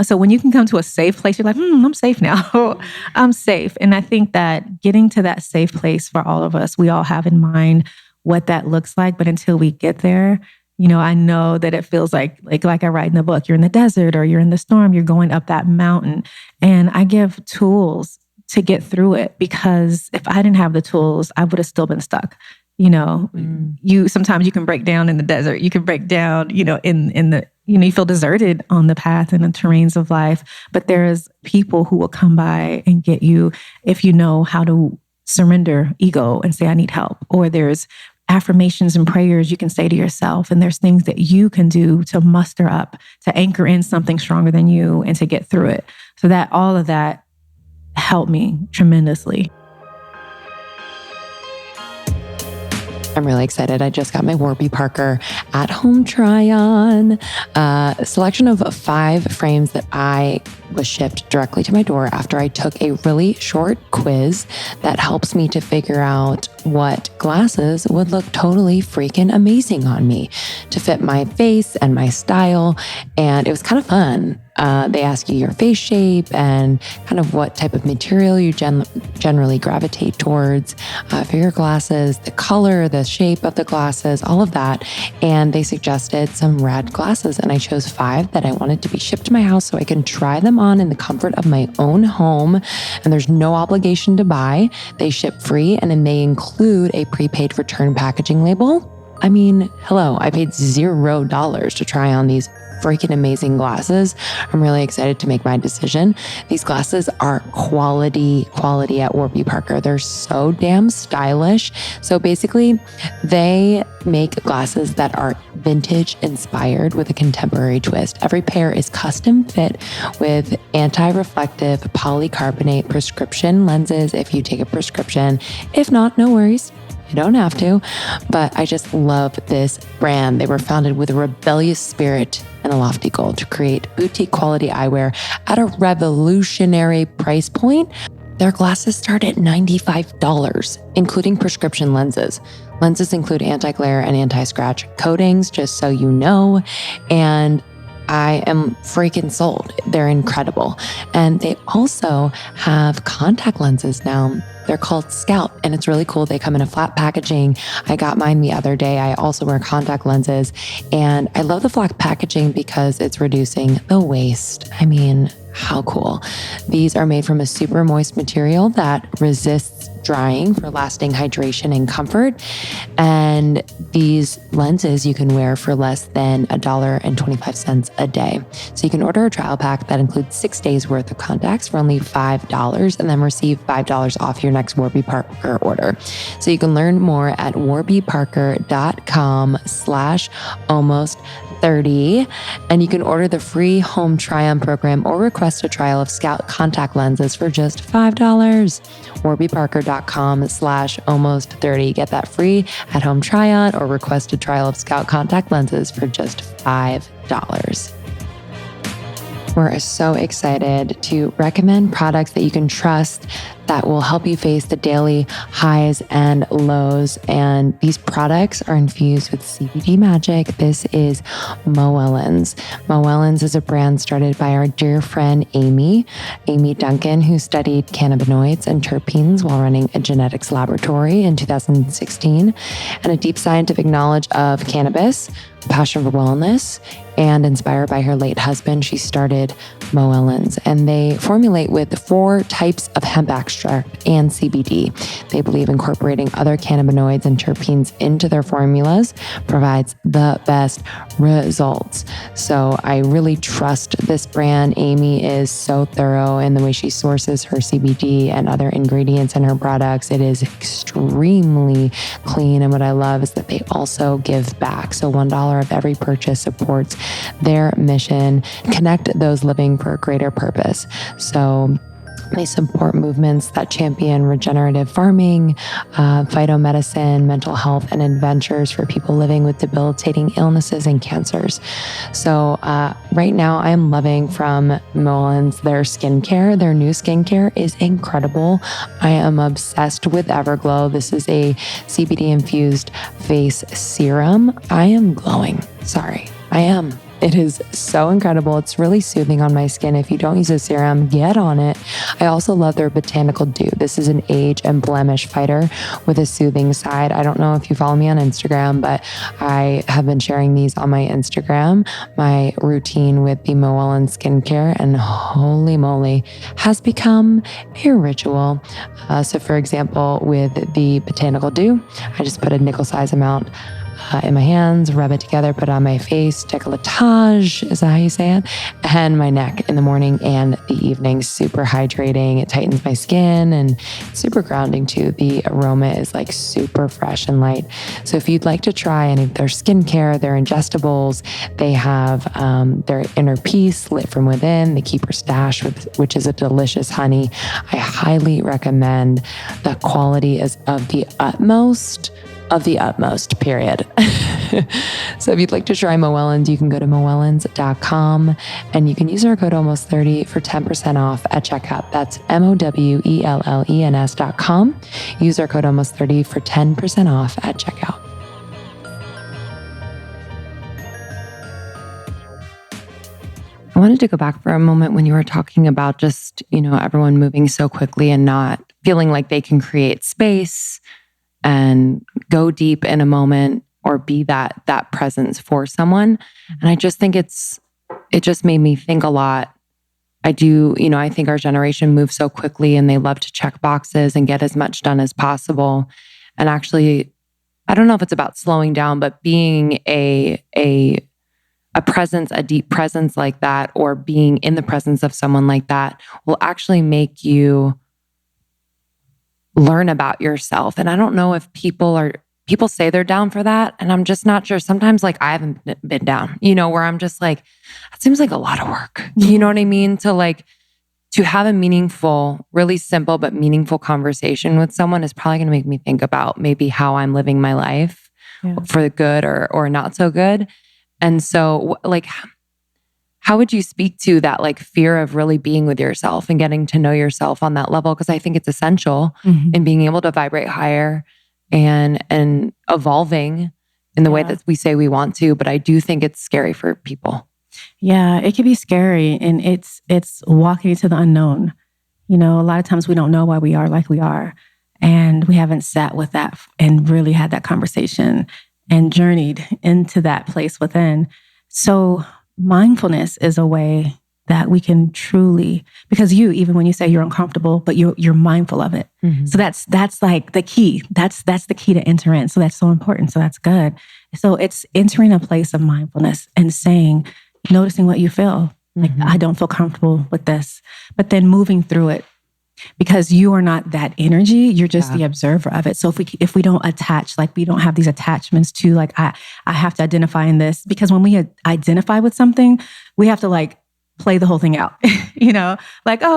Speaker 1: So when you can come to a safe place, you're like, I'm safe now. I'm safe. And I think that getting to that safe place for all of us, we all have in mind what that looks like. But until we get there, I know that it feels like I write in the book, you're in the desert or you're in the storm, you're going up that mountain. And I give tools to get through it, because if I didn't have the tools, I would have still been stuck. Sometimes you can break down in the desert. You can break down, in the, you feel deserted on the path and the terrains of life, but there's people who will come by and get you if you know how to surrender ego and say, I need help. Or there's affirmations and prayers you can say to yourself. And there's things that you can do to muster up, to anchor in something stronger than you and to get through it. So that all of that helped me tremendously.
Speaker 3: I'm really excited. I just got my Warby Parker at-home try-on. A selection of 5 frames that I was shipped directly to my door after I took a really short quiz that helps me to figure out what glasses would look totally freaking amazing on me to fit my face and my style. And it was kind of fun. They ask you your face shape and kind of what type of material you generally gravitate towards for your glasses, the color, the shape of the glasses, all of that. And they suggested some rad glasses. And I chose 5 that I wanted to be shipped to my house so I can try them on in the comfort of my own home. And there's no obligation to buy. They ship free, and then they include a prepaid return packaging label. I mean, hello, I paid $0 to try on these freaking amazing glasses. I'm really excited to make my decision. These glasses are quality at Warby Parker. They're so damn stylish. So basically, they make glasses that are vintage inspired with a contemporary twist. Every pair is custom fit with anti-reflective polycarbonate prescription lenses if you take a prescription. If not, no worries. You don't have to, but I just love this brand. They were founded with a rebellious spirit and a lofty goal to create boutique quality eyewear at a revolutionary price point. Their glasses start at $95, including prescription lenses. Lenses include anti-glare and anti-scratch coatings, just so you know. And I am freaking sold. They're incredible. And they also have contact lenses now. They're called Scout, and it's really cool. They come in a flat packaging. I got mine the other day. I also wear contact lenses, and I love the flat packaging because it's reducing the waste. I mean, how cool. These are made from a super moist material that resists drying for lasting hydration and comfort. And these lenses you can wear for less than $1.25 a day. So you can order a trial pack that includes 6 days worth of contacts for only $5 and then receive $5 off your next Warby Parker order. So you can learn more at warbyparker.com/almost30. And you can order the free home try-on program or request a trial of Scout contact lenses for just $5. warbyparker.com/almost30. Get that free at-home try-on or request a trial of Scout contact lenses for just $5. We're so excited to recommend products that you can trust that will help you face the daily highs and lows. And these products are infused with CBD magic. This is Moellens. Moellens is a brand started by our dear friend Amy Duncan, who studied cannabinoids and terpenes while running a genetics laboratory in 2016, and a deep scientific knowledge of cannabis, passion for wellness, and inspired by her late husband, she started Moellens. And they formulate with 4 types of hemp extract extract and CBD. They believe incorporating other cannabinoids and terpenes into their formulas provides the best results. So I really trust this brand. Amy is so thorough in the way she sources her CBD and other ingredients in her products. It is extremely clean. And what I love is that they also give back. So $1 of every purchase supports their mission, connect those living for a greater purpose. So they support movements that champion regenerative farming, phytomedicine, mental health, and adventures for people living with debilitating illnesses and cancers. So right now I am loving from Moellens their skincare. Their new skincare is incredible. I am obsessed with Everglow. This is a CBD infused face serum. I am glowing. Sorry, I am. It is so incredible. It's really soothing on my skin. If you don't use a serum, get on it. I also love their Botanical Dew. This is an age and blemish fighter with a soothing side. I don't know if you follow me on Instagram, but I have been sharing these on my Instagram, my routine with the Moellens skincare, and holy moly, has become a ritual. So for example, with the Botanical Dew, I just put a nickel size amount in my hands, rub it together, put it on my face, décolletage, is that how you say it? And my neck in the morning and the evening. Super hydrating. It tightens my skin and super grounding too. The aroma is like super fresh and light. So if you'd like to try any of their skincare, their ingestibles, they have their Inner Peace lit from within, the Keeper Stash, which is a delicious honey. I highly recommend. The quality is of the utmost, period. So if you'd like to try Moellens, you can go to moellens.com and you can use our code almost30 for 10% off at checkout. That's MOWELLENS.com. Use our code almost30 for 10% off at checkout. I wanted to go back for a moment when you were talking about just, everyone moving so quickly and not feeling like they can create space and go deep in a moment or be that presence for someone. And I just think it just made me think a lot. I think our generation moves so quickly and they love to check boxes and get as much done as possible. And actually, I don't know if it's about slowing down, but being a presence, a deep presence like that, or being in the presence of someone like that will actually make you learn about yourself. And I don't know if people say they're down for that. And I'm just not sure. Sometimes I haven't been down, where I'm just like, that seems like a lot of work. You know what I mean? To have a meaningful, really simple, but meaningful conversation with someone is probably going to make me think about maybe how I'm living my life for the good or not so good. And so how would you speak to that fear of really being with yourself and getting to know yourself on that level? Because I think it's essential in being able to vibrate higher and evolving in the way that we say we want to. But I do think it's scary for people.
Speaker 1: Yeah, it can be scary. And it's walking into the unknown. A lot of times we don't know why we are like we are. And we haven't sat with that and really had that conversation and journeyed into that place within. So mindfulness is a way that we can truly, because even when you say you're uncomfortable, but you're mindful of it. Mm-hmm. So that's like the key. That's the key to enter in. So that's so important. So that's good. So it's entering a place of mindfulness and noticing what you feel. I don't feel comfortable with this, but then moving through it. Because you are not that energy, you're just the observer of it. So if we don't attach, we don't have these attachments to I have to identify in this, because when we identify with something, we have to play the whole thing out, oh,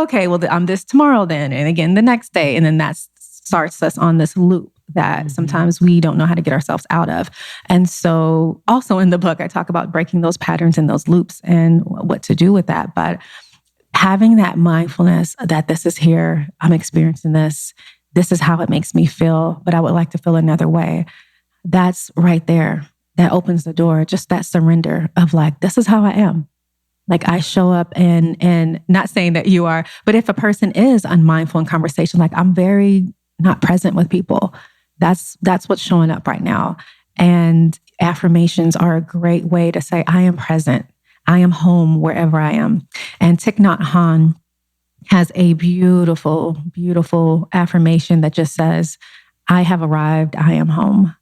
Speaker 1: okay, well, I'm this tomorrow then, and again the next day, and then that starts us on this loop that sometimes we don't know how to get ourselves out of. And so also in the book, I talk about breaking those patterns and those loops and what to do with that. But having that mindfulness that this is here, I'm experiencing this is how it makes me feel, but I would like to feel another way. That's right there. That opens the door, just that surrender of this is how I am. I show up and not saying that you are, but if a person is unmindful in conversation, I'm very not present with people. That's what's showing up right now. And affirmations are a great way to say, I am present. I am home wherever I am. And Thich Nhat Hanh has a beautiful, beautiful affirmation that just says, I have arrived, I am home.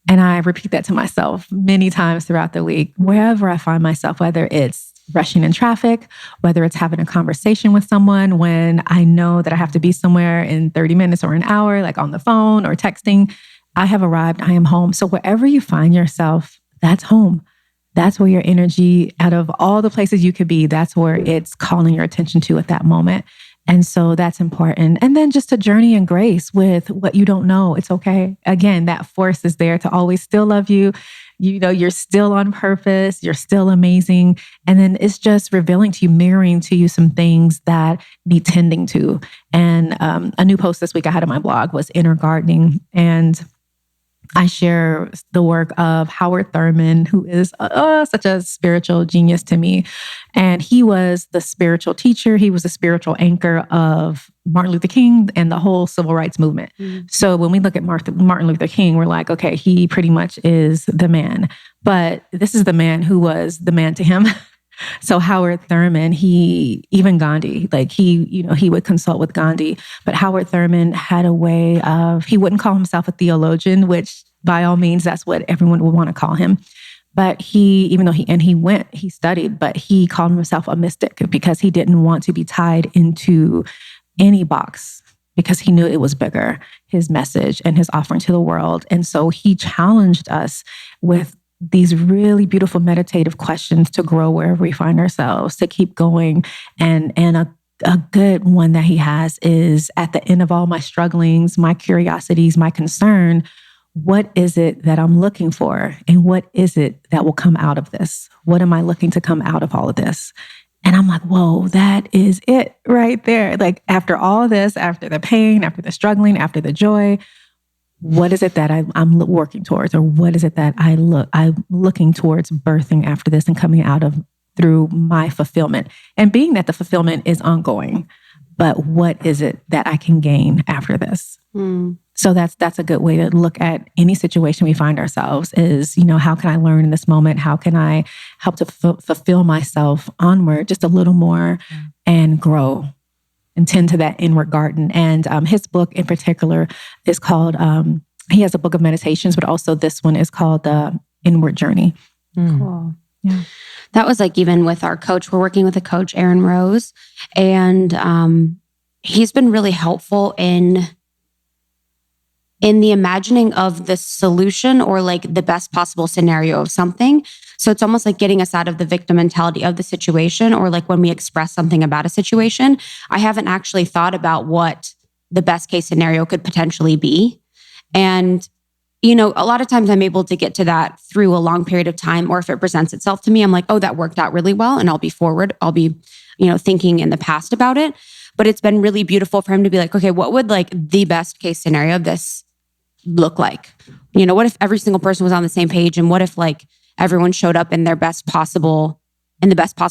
Speaker 1: And I repeat that to myself many times throughout the week, wherever I find myself, whether it's rushing in traffic, whether it's having a conversation with someone when I know that I have to be somewhere in 30 minutes or an hour, like on the phone or texting, I have arrived, I am home. So wherever you find yourself, that's home. That's where your energy, out of all the places you could be, that's where it's calling your attention to at that moment. And so that's important. And then just to journey in grace with what you don't know. It's okay. Again, that force is there to always still love you. You know, you're still on purpose. You're still amazing. And then it's just revealing to you, mirroring to you some things that need tending to. And a new post this week I had on my blog was inner gardening. And I share the work of Howard Thurman, who is such a spiritual genius to me. And he was the spiritual teacher. He was the spiritual anchor of Martin Luther King and the whole civil rights movement. So when we look at Martin Luther King, we're like, okay, he pretty much is the man. But this is the man who was the man to him. So Howard Thurman, even Gandhi, like he would consult with Gandhi, but Howard Thurman had a way of, he wouldn't call himself a theologian, which by all means, that's what everyone would want to call him. But he studied, but he called himself a mystic because he didn't want to be tied into any box because he knew it was bigger, his message and his offering to the world. And so he challenged us with these really beautiful meditative questions to grow wherever we find ourselves, to keep going. And a good one that he has is, at the end of all my strugglings, my curiosities, my concern, what is it that I'm looking for? And what is it that will come out of this? What am I looking to come out of all of this? And I'm like, whoa, that is it right there. Like after all this, after the pain, after the struggling, after the joy, what is it that I'm working towards? Or what is it that I'm looking towards birthing after this and coming out of through my fulfillment? And being that the fulfillment is ongoing, but what is it that I can gain after this? So that's a good way to look at any situation we find ourselves is, how can I learn in this moment? How can I help to fulfill myself onward just a little more and grow and tend to that inward garden? And his book in particular is called, he has a book of meditations, but also this one is called The Inward Journey.
Speaker 2: Cool.
Speaker 1: Yeah.
Speaker 2: That was like, even with our coach, we're working with a coach, Aaron Rose, and he's been really helpful in the imagining of the solution or like the best possible scenario of something. So it's almost like getting us out of the victim mentality of the situation, or like when we express something about a situation, I haven't actually thought about what the best case scenario could potentially be. And, a lot of times I'm able to get to that through a long period of time, or if it presents itself to me, I'm like, oh, that worked out really well. And I'll be thinking in the past about it. But it's been really beautiful for him to be like, okay, what would like the best case scenario of this look like? What if every single person was on the same page? And what if like everyone showed up in the best possible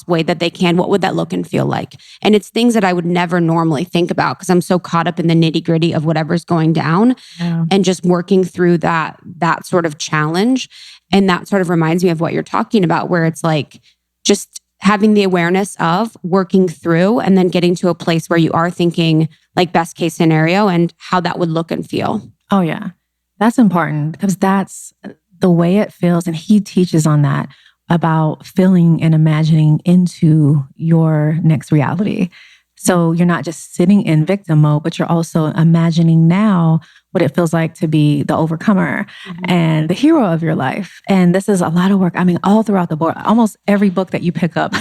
Speaker 2: way that they can? What would that look and feel like? And it's things that I would never normally think about because I'm so caught up in the nitty gritty of whatever's going down and just working through that sort of challenge. And that sort of reminds me of what you're talking about, where it's like just having the awareness of working through and then getting to a place where you are thinking like best case scenario and how that would look and feel.
Speaker 1: Oh yeah. That's important because that's the way it feels. And he teaches on that, about feeling and imagining into your next reality. So you're not just sitting in victim mode, but you're also imagining now what it feels like to be the overcomer and the hero of your life. And this is a lot of work. I mean, all throughout the board, almost every book that you pick up,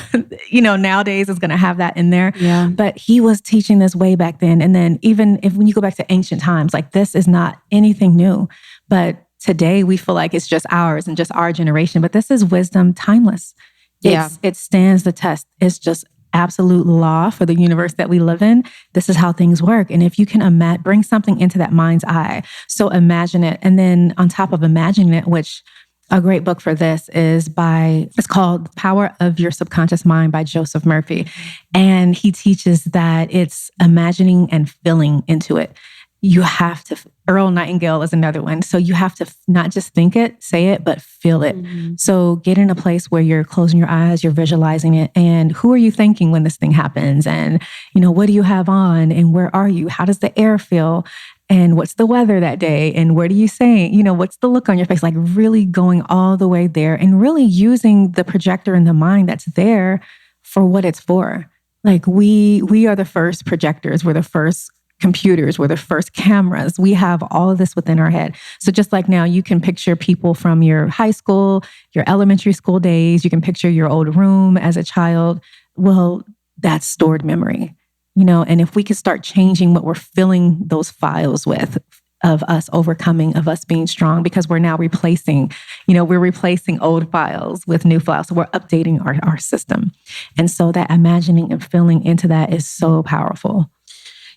Speaker 1: nowadays is going to have that in there.
Speaker 2: Yeah.
Speaker 1: But he was teaching this way back then. And then even when you go back to ancient times, like this is not anything new, but today we feel like it's just ours and just our generation, but this is wisdom, timeless. It stands the test. It's just absolute law for the universe that we live in. This is how things work. And if you can bring something into that mind's eye, so imagine it. And then on top of imagining it, which a great book for this it's called The Power of Your Subconscious Mind by Joseph Murphy. And he teaches that it's imagining and feeling into it. you have to, Earl Nightingale is another one. So you have to not just think it, say it, but feel it. So get in a place where you're closing your eyes, you're visualizing it. And who are you thinking when this thing happens? And, what do you have on? And where are you? How does the air feel? And what's the weather that day? And what are you saying? What's the look on your face? Like really going all the way there and really using the projector in the mind that's there for what it's for. Like we are the first projectors. We're the first computers, we're the first cameras. We have all of this within our head. So just like now, you can picture people from your high school, your elementary school days. You can picture your old room as a child. Well, that's stored memory, and if we could start changing what we're filling those files with, of us overcoming, of us being strong, because we're now replacing, we're replacing old files with new files. So we're updating our system. And so that imagining and feeling into that is so powerful.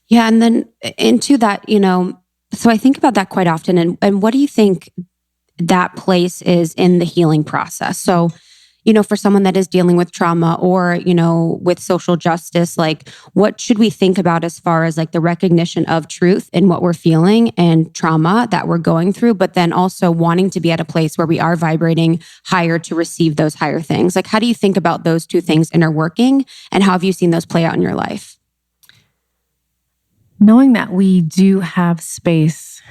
Speaker 2: Yeah. And then into that, so I think about that quite often. And what do you think that place is in the healing process? So, for someone that is dealing with trauma or, with social justice, like what should we think about as far as like the recognition of truth in what we're feeling and trauma that we're going through, but then also wanting to be at a place where we are vibrating higher to receive those higher things? Like, how do you think about those two things interworking, and how have you seen those play out in your life?
Speaker 1: Knowing that we do have space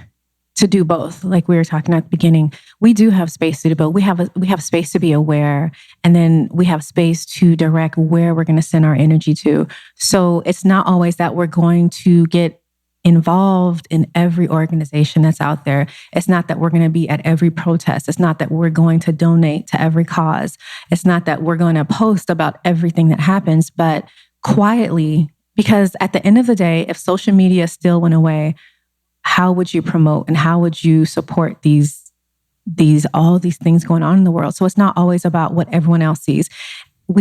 Speaker 1: to do both, like we were talking at the beginning, we do have space to do both. We have space to be aware, and then we have space to direct where we're going to send our energy to. So it's not always that we're going to get involved in every organization that's out there. It's not that we're going to be at every protest. It's not that we're going to donate to every cause. It's not that we're going to post about everything that happens, but quietly. Because at the end of the day, if social media still went away, how would you promote and how would you support all these things going on in the world? So it's not always about what everyone else sees.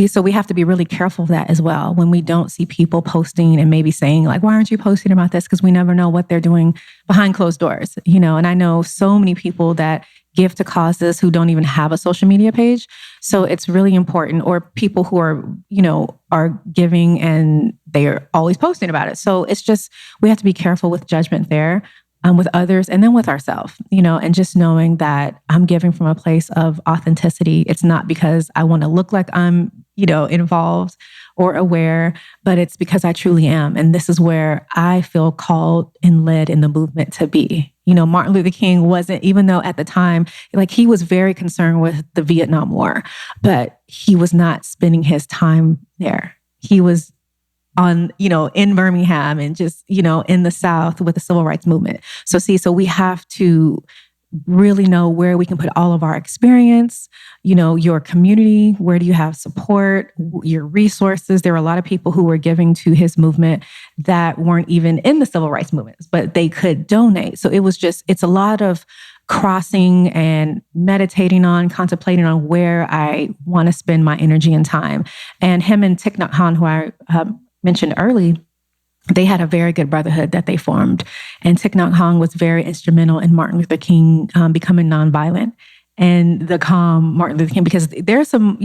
Speaker 1: So we have to be really careful of that as well. When we don't see people posting and maybe saying like, why aren't you posting about this? Because we never know what they're doing behind closed doors, and I know so many people that give to causes who don't even have a social media page. So it's really important, or people who are giving and they're always posting about it. So it's just, we have to be careful with judgment there, with others and then with ourselves, and just knowing that I'm giving from a place of authenticity. It's not because I want to look like I'm, involved or aware, but it's because I truly am. And this is where I feel called and led in the movement to be. Martin Luther King wasn't, even though at the time, like he was very concerned with the Vietnam War, but he was not spending his time there. He was in Birmingham and just, in the South with the civil rights movement. So we have to really know where we can put all of our experience, your community, where do you have support, your resources. There were a lot of people who were giving to his movement that weren't even in the civil rights movements, but they could donate. So it's a lot of crossing and meditating on, contemplating on where I want to spend my energy and time. And him and Thich Nhat Hanh, who I mentioned early, they had a very good brotherhood that they formed. And Thich Nhat Hanh was very instrumental in Martin Luther King becoming nonviolent and the calm Martin Luther King, because there's some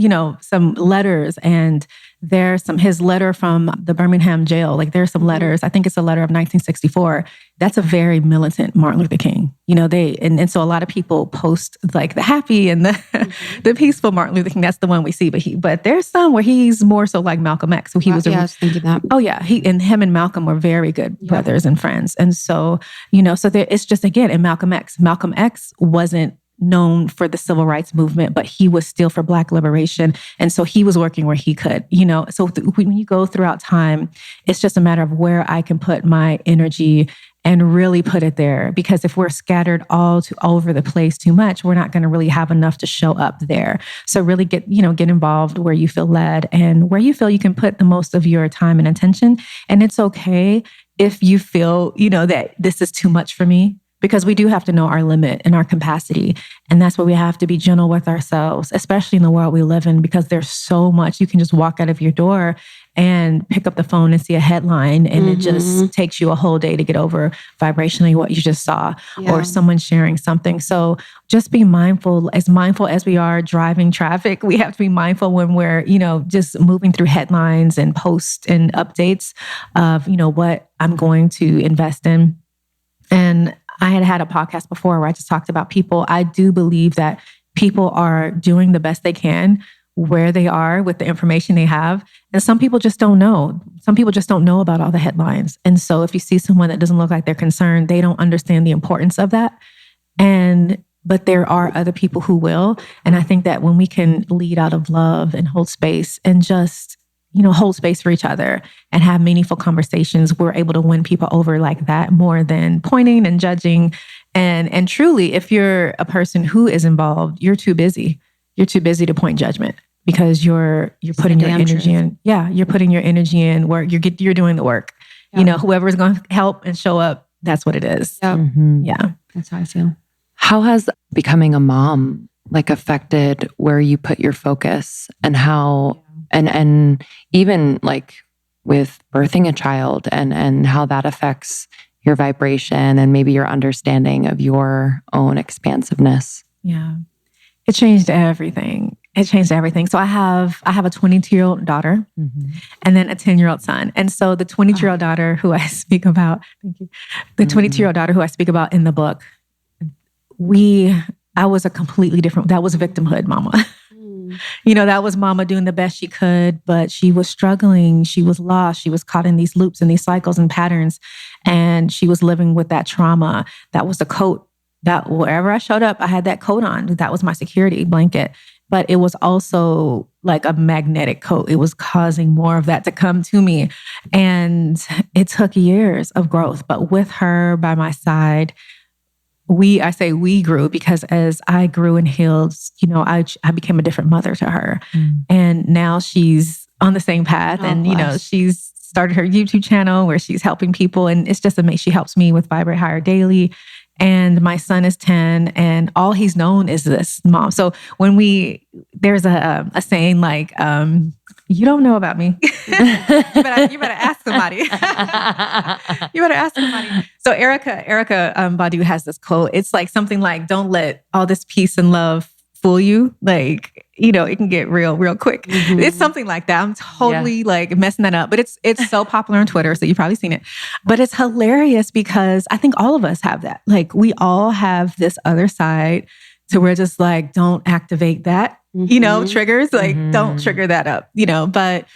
Speaker 1: letters, and there's his letter from the Birmingham jail. Like there's some letters, I think it's a letter of 1964. That's a very militant Martin Luther King. And so a lot of people post like the happy and the peaceful Martin Luther King. That's the one we see. But there's some where he's more so like Malcolm X. So he was.
Speaker 2: I was thinking that.
Speaker 1: Oh yeah, him and Malcolm were very good brothers and friends. And so it's just, again, in Malcolm X wasn't known for the civil rights movement, but he was still for Black liberation. And so he was working where he could, so when you go throughout time, it's just a matter of where I can put my energy and really put it there. Because if we're scattered all over the place too much, we're not going to really have enough to show up there. So really get involved where you feel led and where you feel you can put the most of your time and attention. And it's okay if you feel, that this is too much for me. Because we do have to know our limit and our capacity. And that's why we have to be gentle with ourselves, especially in the world we live in, because there's so much. You can just walk out of your door and pick up the phone and see a headline, and it just takes you a whole day to get over vibrationally what you just saw, or someone sharing something. So just be mindful as we are driving traffic. We have to be mindful when we're, just moving through headlines and posts and updates of, what I'm going to invest in. And I had a podcast before where I just talked about people. I do believe that people are doing the best they can where they are with the information they have. And some people just don't know. Some people just don't know about all the headlines. And so if you see someone that doesn't look like they're concerned, they don't understand the importance of that. But there are other people who will. And I think that when we can lead out of love and hold space and just, hold space for each other and have meaningful conversations, we're able to win people over like that more than pointing and judging. And truly, if you're a person who is involved, you're too busy. You're too busy to point judgment because you're putting your energy in. Yeah, you're putting your energy in work. You're doing the work. Yeah. Whoever's going to help and show up, that's what it is.
Speaker 2: Yep.
Speaker 3: Mm-hmm.
Speaker 1: Yeah.
Speaker 2: That's how I feel.
Speaker 3: How has becoming a mom affected where you put your focus and how, and even with birthing a child and how that affects your vibration and maybe your understanding of your own expansiveness?
Speaker 1: Yeah. It changed everything. So I have a 22-year-old daughter and then a 10-year-old son. And so the 22-year-old daughter who I speak about, thank you. The 22-year-old daughter who I speak about in the book, I was a completely different, that was victimhood mama. That was mama doing the best she could, but she was struggling. She was lost. She was caught in these loops and these cycles and patterns. And she was living with that trauma. That was the coat that wherever I showed up, I had that coat on. That was my security blanket. But it was also like a magnetic coat. It was causing more of that to come to me. And it took years of growth. But with her by my side, I say we grew because as I grew and healed, I became a different mother to her. And now she's on the same path. She's started her YouTube channel where she's helping people. And it's just amazing. She helps me with Vibrate Higher Daily. And my son is 10 and all he's known is this mom. So when there's a saying like, you don't know about me. you better ask somebody. You better ask somebody. So Erica Badu has this quote. It's like something like, don't let all this peace and love fool you. It can get real quick. It's something like that. I'm totally messing that up, but it's so popular on Twitter. So you've probably seen it, but it's hilarious because I think all of us have that. We all have this other side to where just don't activate that, triggers, don't trigger that up, but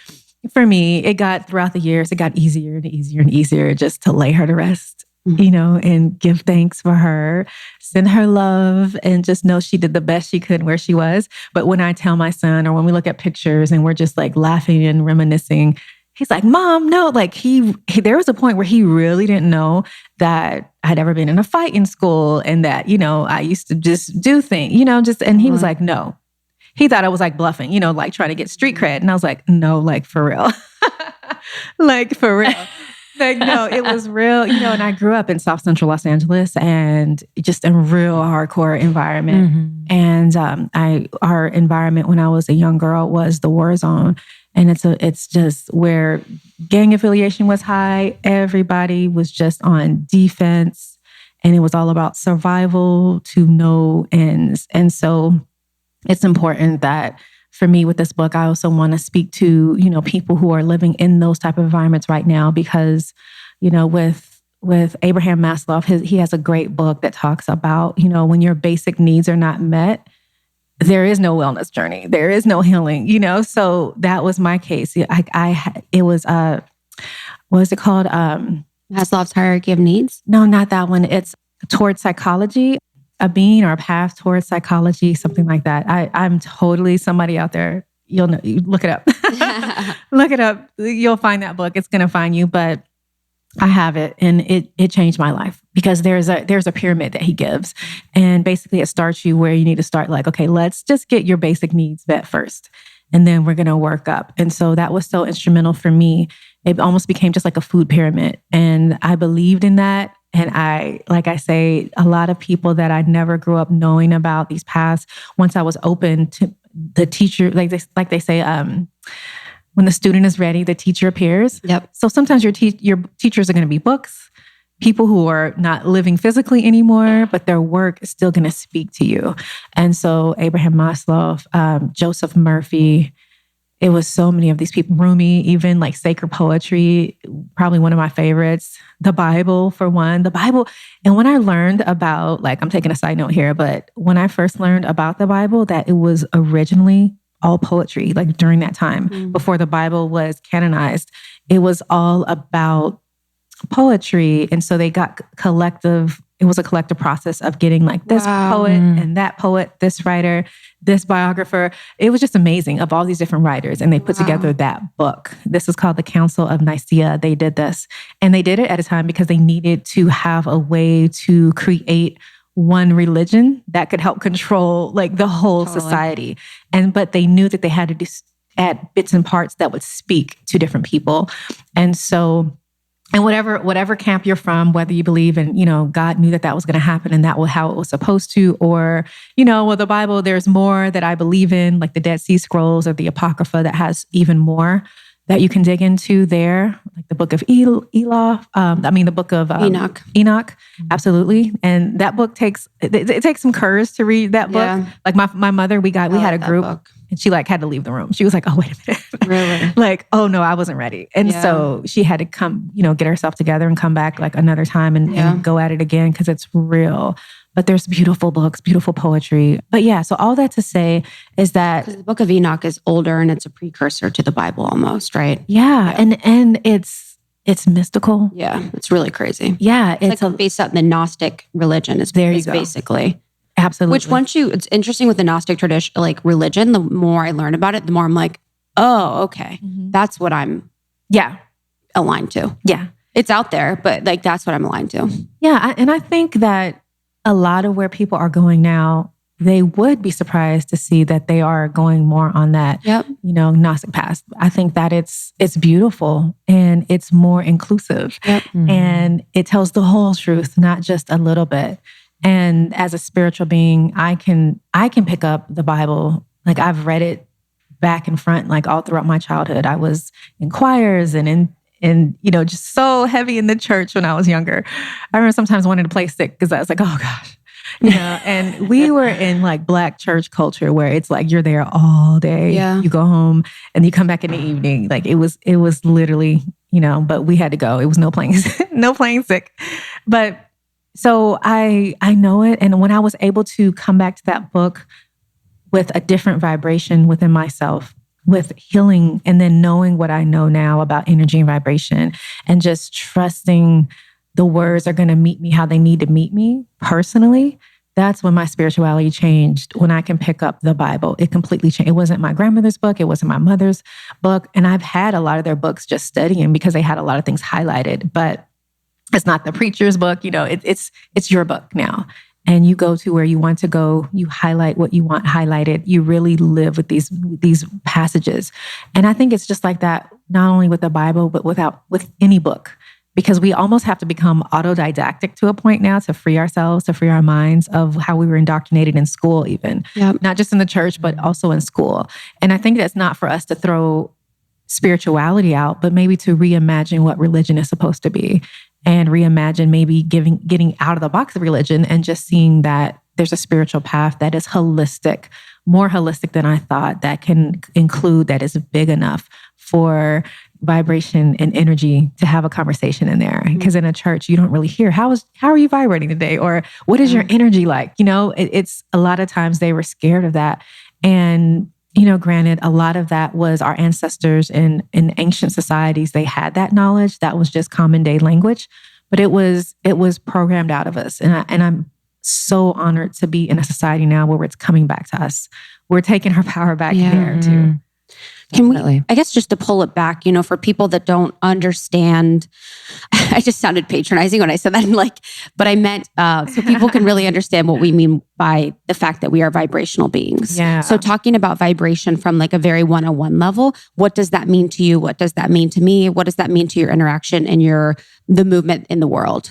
Speaker 1: for me, it got throughout the years, it got easier and easier and easier just to lay her to rest. And give thanks for her, send her love, and just know she did the best she could where she was. But when I tell my son, or when we look at pictures and we're just laughing and reminiscing, he's like, Mom, no, there was a point where he really didn't know that I'd ever been in a fight in school and that, I used to just do things, and he was like, no. He thought I was bluffing, trying to get street cred. And I was like, no, for real. For real. No, it was real, and I grew up in South Central Los Angeles and just in a real hardcore environment. And our environment when I was a young girl was the war zone. And it's just where gang affiliation was high. Everybody was just on defense and it was all about survival to no ends. And so it's important that for me with this book, I also want to speak to, people who are living in those type of environments right now, because, with Abraham Maslow, he has a great book that talks about, when your basic needs are not met, there is no wellness journey. There is no healing, So that was my case. It was, what is it called?
Speaker 2: Maslow's hierarchy of needs?
Speaker 1: No, not that one. It's Towards Psychology. A being or a path towards psychology, something like that. I'm totally somebody out there. You'll know. You look it up. Look it up. You'll find that book. It's going to find you. But I have it, and it changed my life because there's a pyramid that he gives, and basically it starts you where you need to start. Okay, let's just get your basic needs met first, and then we're going to work up. And so that was so instrumental for me. It almost became just like a food pyramid, and I believed in that. And like I say, a lot of people that I never grew up knowing about these paths, once I was open to the teacher, like they say, when the student is ready, the teacher appears.
Speaker 2: Yep.
Speaker 1: So sometimes your teachers are going to be books, people who are not living physically anymore, but their work is still going to speak to you. And so Abraham Maslow, Joseph Murphy, it was so many of these people. Rumi, even like sacred poetry, probably one of my favorites. The Bible, for one. The Bible. And when I learned about, like, I'm taking a side note here, but when I first learned about the Bible, that it was originally all poetry, like during that time, before the Bible was canonized, it was all about poetry. And so they got it was a collective process of getting like this poet and that poet, this writer, this biographer. It was just amazing, of all these different writers. And they put together that book. This is called the Council of Nicaea. They did this. And they did it at a time because they needed to have a way to create one religion that could help control like the whole society. But they knew that they had to add bits and parts that would speak to different people. And so, and whatever camp you're from, whether you believe in, God knew that was going to happen and that was how it was supposed to, or, the Bible, there's more that I believe in, like the Dead Sea Scrolls or the Apocrypha that has even more that you can dig into there, like the book of the book of Enoch, absolutely. And that book takes some courage to read that book. Yeah. Like my mother, we had a group. And she like had to leave the room. She was like, oh, wait a minute.
Speaker 2: Really?
Speaker 1: Like, oh no, I wasn't ready. And so she had to come, get herself together and come back like another time and go at it again, because it's real. But there's beautiful books, beautiful poetry. But yeah, so all that to say is that
Speaker 2: the book of Enoch is older and it's a precursor to the Bible almost, right?
Speaker 1: Yeah. And it's mystical.
Speaker 2: Yeah. It's really crazy.
Speaker 1: Yeah.
Speaker 2: It's like based on the Gnostic religion. It's basically.
Speaker 1: Absolutely.
Speaker 2: It's interesting with the Gnostic tradition, like religion, the more I learn about it, the more I'm like, oh, okay. That's what I'm aligned to.
Speaker 1: Yeah.
Speaker 2: It's out there, but like, that's what I'm aligned to.
Speaker 1: Yeah. And I think that a lot of where people are going now, they would be surprised to see that they are going more on that, Gnostic path. I think that it's beautiful and it's more inclusive and it tells the whole truth, not just a little bit. And as a spiritual being, I can pick up the Bible. Like I've read it back and front, like all throughout my childhood. I was in choirs and just so heavy in the church when I was younger. I remember sometimes wanting to play sick because I was like, oh gosh, and we were in like Black church culture where it's like, you're there all day. Yeah. You go home and you come back in the evening. Like it was literally, but we had to go. It was no playing sick. But so I know it. And when I was able to come back to that book with a different vibration within myself, with healing, and then knowing what I know now about energy and vibration, and just trusting the words are going to meet me how they need to meet me personally, that's when my spirituality changed. When I can pick up the Bible, it completely changed. It wasn't my grandmother's book. It wasn't my mother's book. And I've had a lot of their books just studying because they had a lot of things highlighted, but it's not the preacher's book. It's your book now. And you go to where you want to go. You highlight what you want highlighted. You really live with these passages. And I think it's just like that, not only with the Bible, but with any book, because we almost have to become autodidactic to a point now to free ourselves, to free our minds of how we were indoctrinated in school, even not just in the church, but also in school. And I think that's not for us to throw spirituality out, but maybe to reimagine what religion is supposed to be. And reimagine maybe getting out of the box of religion and just seeing that there's a spiritual path that is holistic, more holistic than I thought, that can include, that is big enough for vibration and energy to have a conversation in there. Because in a church, you don't really hear, how are you vibrating today? Or what is your energy like? It's a lot of times they were scared of that. And granted, a lot of that was our ancestors in ancient societies. They had that knowledge. That was just common day language, but it was programmed out of us. And I'm so honored to be in a society now where it's coming back to us. We're taking our power back there too.
Speaker 2: Can we, I guess just to pull it back, for people that don't understand, I just sounded patronizing when I said that, but I meant so people can really understand what we mean by the fact that we are vibrational beings.
Speaker 1: Yeah.
Speaker 2: So talking about vibration from like a very one-on-one level, what does that mean to you? What does that mean to me? What does that mean to your interaction and the movement in the world?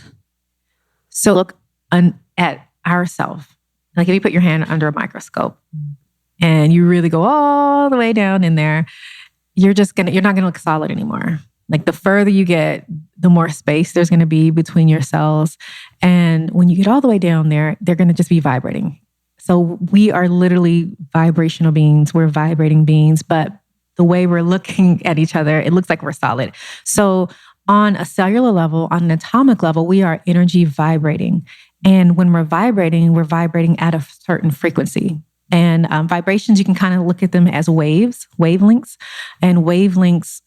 Speaker 1: So look at ourselves. Like if you put your hand under a microscope, and you really go all the way down in there, you're not gonna look solid anymore. Like the further you get, the more space there's gonna be between your cells. And when you get all the way down there, they're gonna just be vibrating. So we are literally vibrational beings. We're vibrating beings, but the way we're looking at each other, it looks like we're solid. So on a cellular level, on an atomic level, we are energy vibrating. And when we're vibrating at a certain frequency. And vibrations, you can kind of look at them as wavelengths. And wavelengths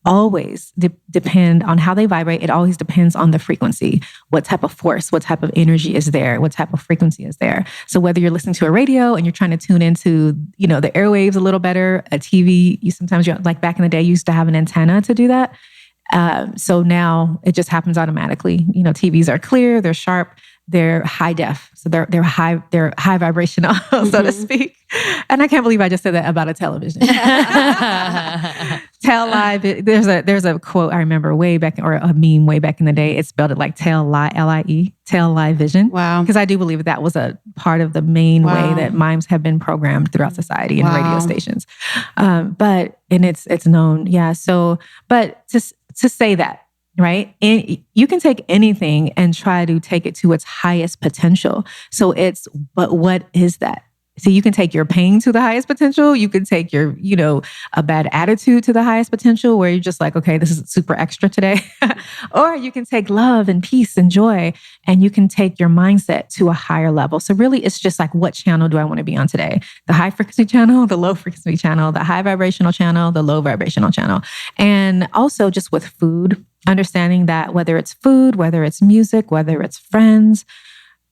Speaker 1: always depend on how they vibrate. It always depends on the frequency, what type of force, what type of energy is there, what type of frequency is there. So whether you're listening to a radio and you're trying to tune into, the airwaves a little better, a TV, sometimes like back in the day, you used to have an antenna to do that. So now it just happens automatically. TVs are clear, they're sharp, they're high def. So they're high vibrational, so to speak. And I can't believe I just said that about a television. Tell live. There's a quote I remember way back, or a meme way back in the day. It spelled it like tell lie, L-I-E, tell live vision.
Speaker 4: Wow.
Speaker 1: Because I do believe that was a part of the main way that mimes have been programmed throughout society and radio stations. But it's known. Yeah. So, but to say that, right? And you can take anything and try to take it to its highest potential. So but what is that? So you can take your pain to the highest potential. You can take your, a bad attitude to the highest potential where you're just like, okay, this is super extra today. Or you can take love and peace and joy, and you can take your mindset to a higher level. So really it's just like, what channel do I want to be on today? The high frequency channel, the low frequency channel, the high vibrational channel, the low vibrational channel. And also just with food, understanding that whether it's food, whether it's music, whether it's friends,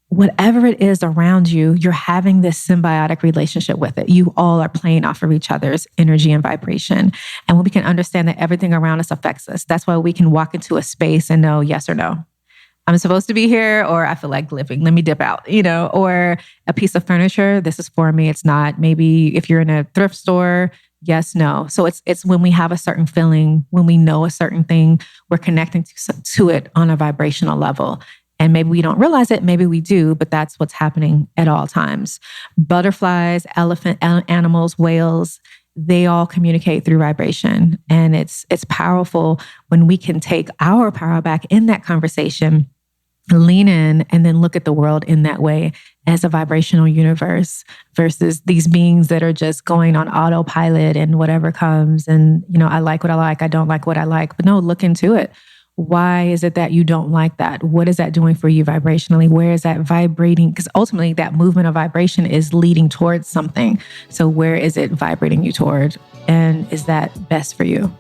Speaker 1: whatever it is around you, you're having this symbiotic relationship with it. You all are playing off of each other's energy and vibration. And when we can understand that everything around us affects us, that's why we can walk into a space and know yes or no. I'm supposed to be here, or I feel like living. Let me dip out, or a piece of furniture. This is for me. It's not. Maybe if you're in a thrift store, yes, no. So it's when we have a certain feeling, when we know a certain thing, we're connecting to it on a vibrational level. And maybe we don't realize it, maybe we do, but that's what's happening at all times. Butterflies, animals, whales, they all communicate through vibration. And it's powerful when we can take our power back in that conversation, lean in, and then look at the world in that way as a vibrational universe versus these beings that are just going on autopilot and whatever comes. And, I like what I like, I don't like what I like. But no, look into it. Why is it that you don't like that? What is that doing for you vibrationally? Where is that vibrating? Because ultimately that movement of vibration is leading towards something. So where is it vibrating you toward? And is that best for you?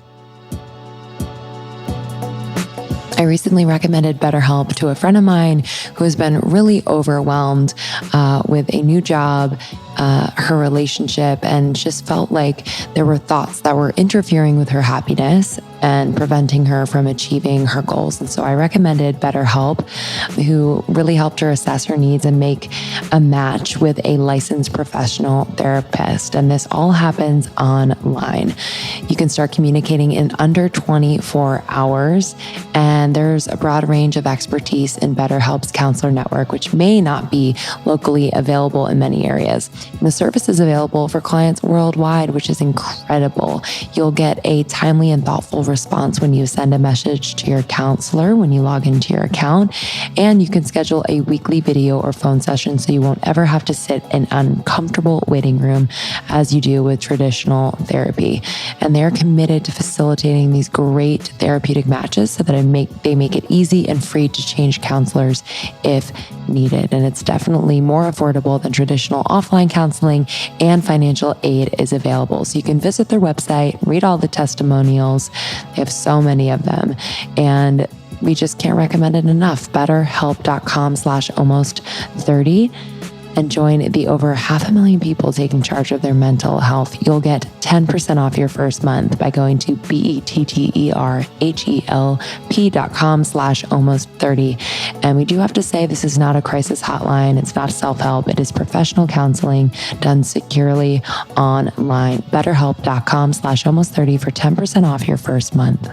Speaker 3: I recently recommended BetterHelp to a friend of mine who has been really overwhelmed with a new job, her relationship, and just felt like there were thoughts that were interfering with her happiness and preventing her from achieving her goals. And so I recommended BetterHelp, who really helped her assess her needs and make a match with a licensed professional therapist. And this all happens online. You can start communicating in under 24 hours. And there's a broad range of expertise in BetterHelp's counselor network, which may not be locally available in many areas. And the service is available for clients worldwide, which is incredible. You'll get a timely and thoughtful response when you send a message to your counselor when you log into your account. And you can schedule a weekly video or phone session so you won't ever have to sit in an uncomfortable waiting room as you do with traditional therapy. And they're committed to facilitating these great therapeutic matches so that they make it easy and free to change counselors if needed. And it's definitely more affordable than traditional offline counseling, and financial aid is available. So you can visit their website, read all the testimonials. They have so many of them. And we just can't recommend it enough. BetterHelp.com/almost30 and join the over 500,000 people taking charge of their mental health. You'll get 10% off your first month by going to BetterHelp.com/almost30. And we do have to say, this is not a crisis hotline. It's not self-help. It is professional counseling done securely online. BetterHelp.com/almost30 for 10% off your first month.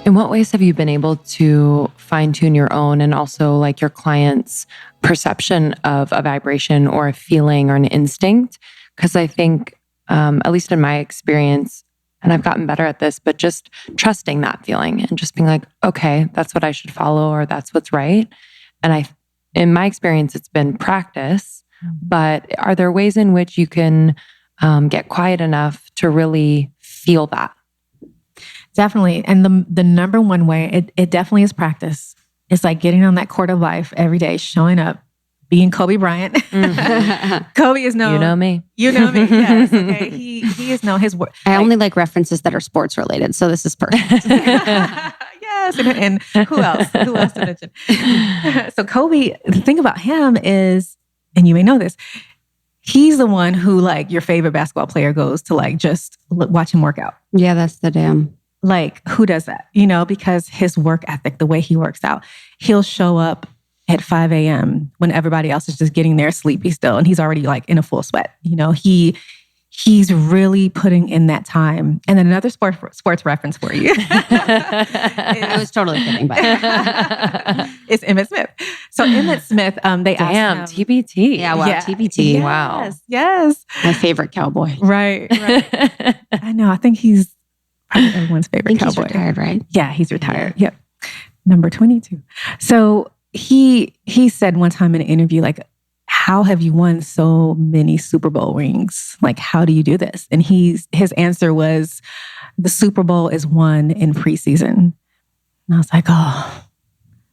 Speaker 3: In what ways have you been able to fine-tune your own and also like your client's perception of a vibration or a feeling or an instinct? Because I think, at least in my experience, and I've gotten better at this, but just trusting that feeling and just being like, okay, that's what I should follow, or that's what's right. And in my experience, it's been practice, but are there ways in which you can get quiet enough to really feel that?
Speaker 1: Definitely. And the number one way, it definitely is practice. It's like getting on that court of life every day, showing up, being Kobe Bryant. Kobe is known.
Speaker 3: You know me.
Speaker 1: You know me. Yes. Okay. He is known. His work.
Speaker 2: I only like references that are sports related, so this is perfect.
Speaker 1: Yes. And who else? Who else to mention? So Kobe, the thing about him is, and you may know this, he's the one who like your favorite basketball player goes to like just watch him work out.
Speaker 2: Yeah, that's the damn.
Speaker 1: Like, who does that? You know, because his work ethic, the way he works out, he'll show up at 5 a.m. when everybody else is just getting there sleepy still. And he's already like in a full sweat. You know, he's really putting in that time. And then another sports reference for you.
Speaker 2: I was totally kidding, but
Speaker 1: it's Emmitt Smith. So Emmitt Smith, they asked him,
Speaker 3: TBT.
Speaker 2: yeah, wow,
Speaker 1: Yeah.
Speaker 2: TBT.
Speaker 1: Yes,
Speaker 3: Wow.
Speaker 1: Yes.
Speaker 2: My favorite cowboy.
Speaker 1: Right. I know. I think he's probably everyone's favorite
Speaker 2: I think
Speaker 1: cowboy.
Speaker 2: he's retired, right?
Speaker 1: Yeah, he's retired. Yep. Number 22. So he said one time in an interview, like, how have you won so many Super Bowl rings? Like, how do you do this? And his answer was, the Super Bowl is won in preseason. And I was like, oh.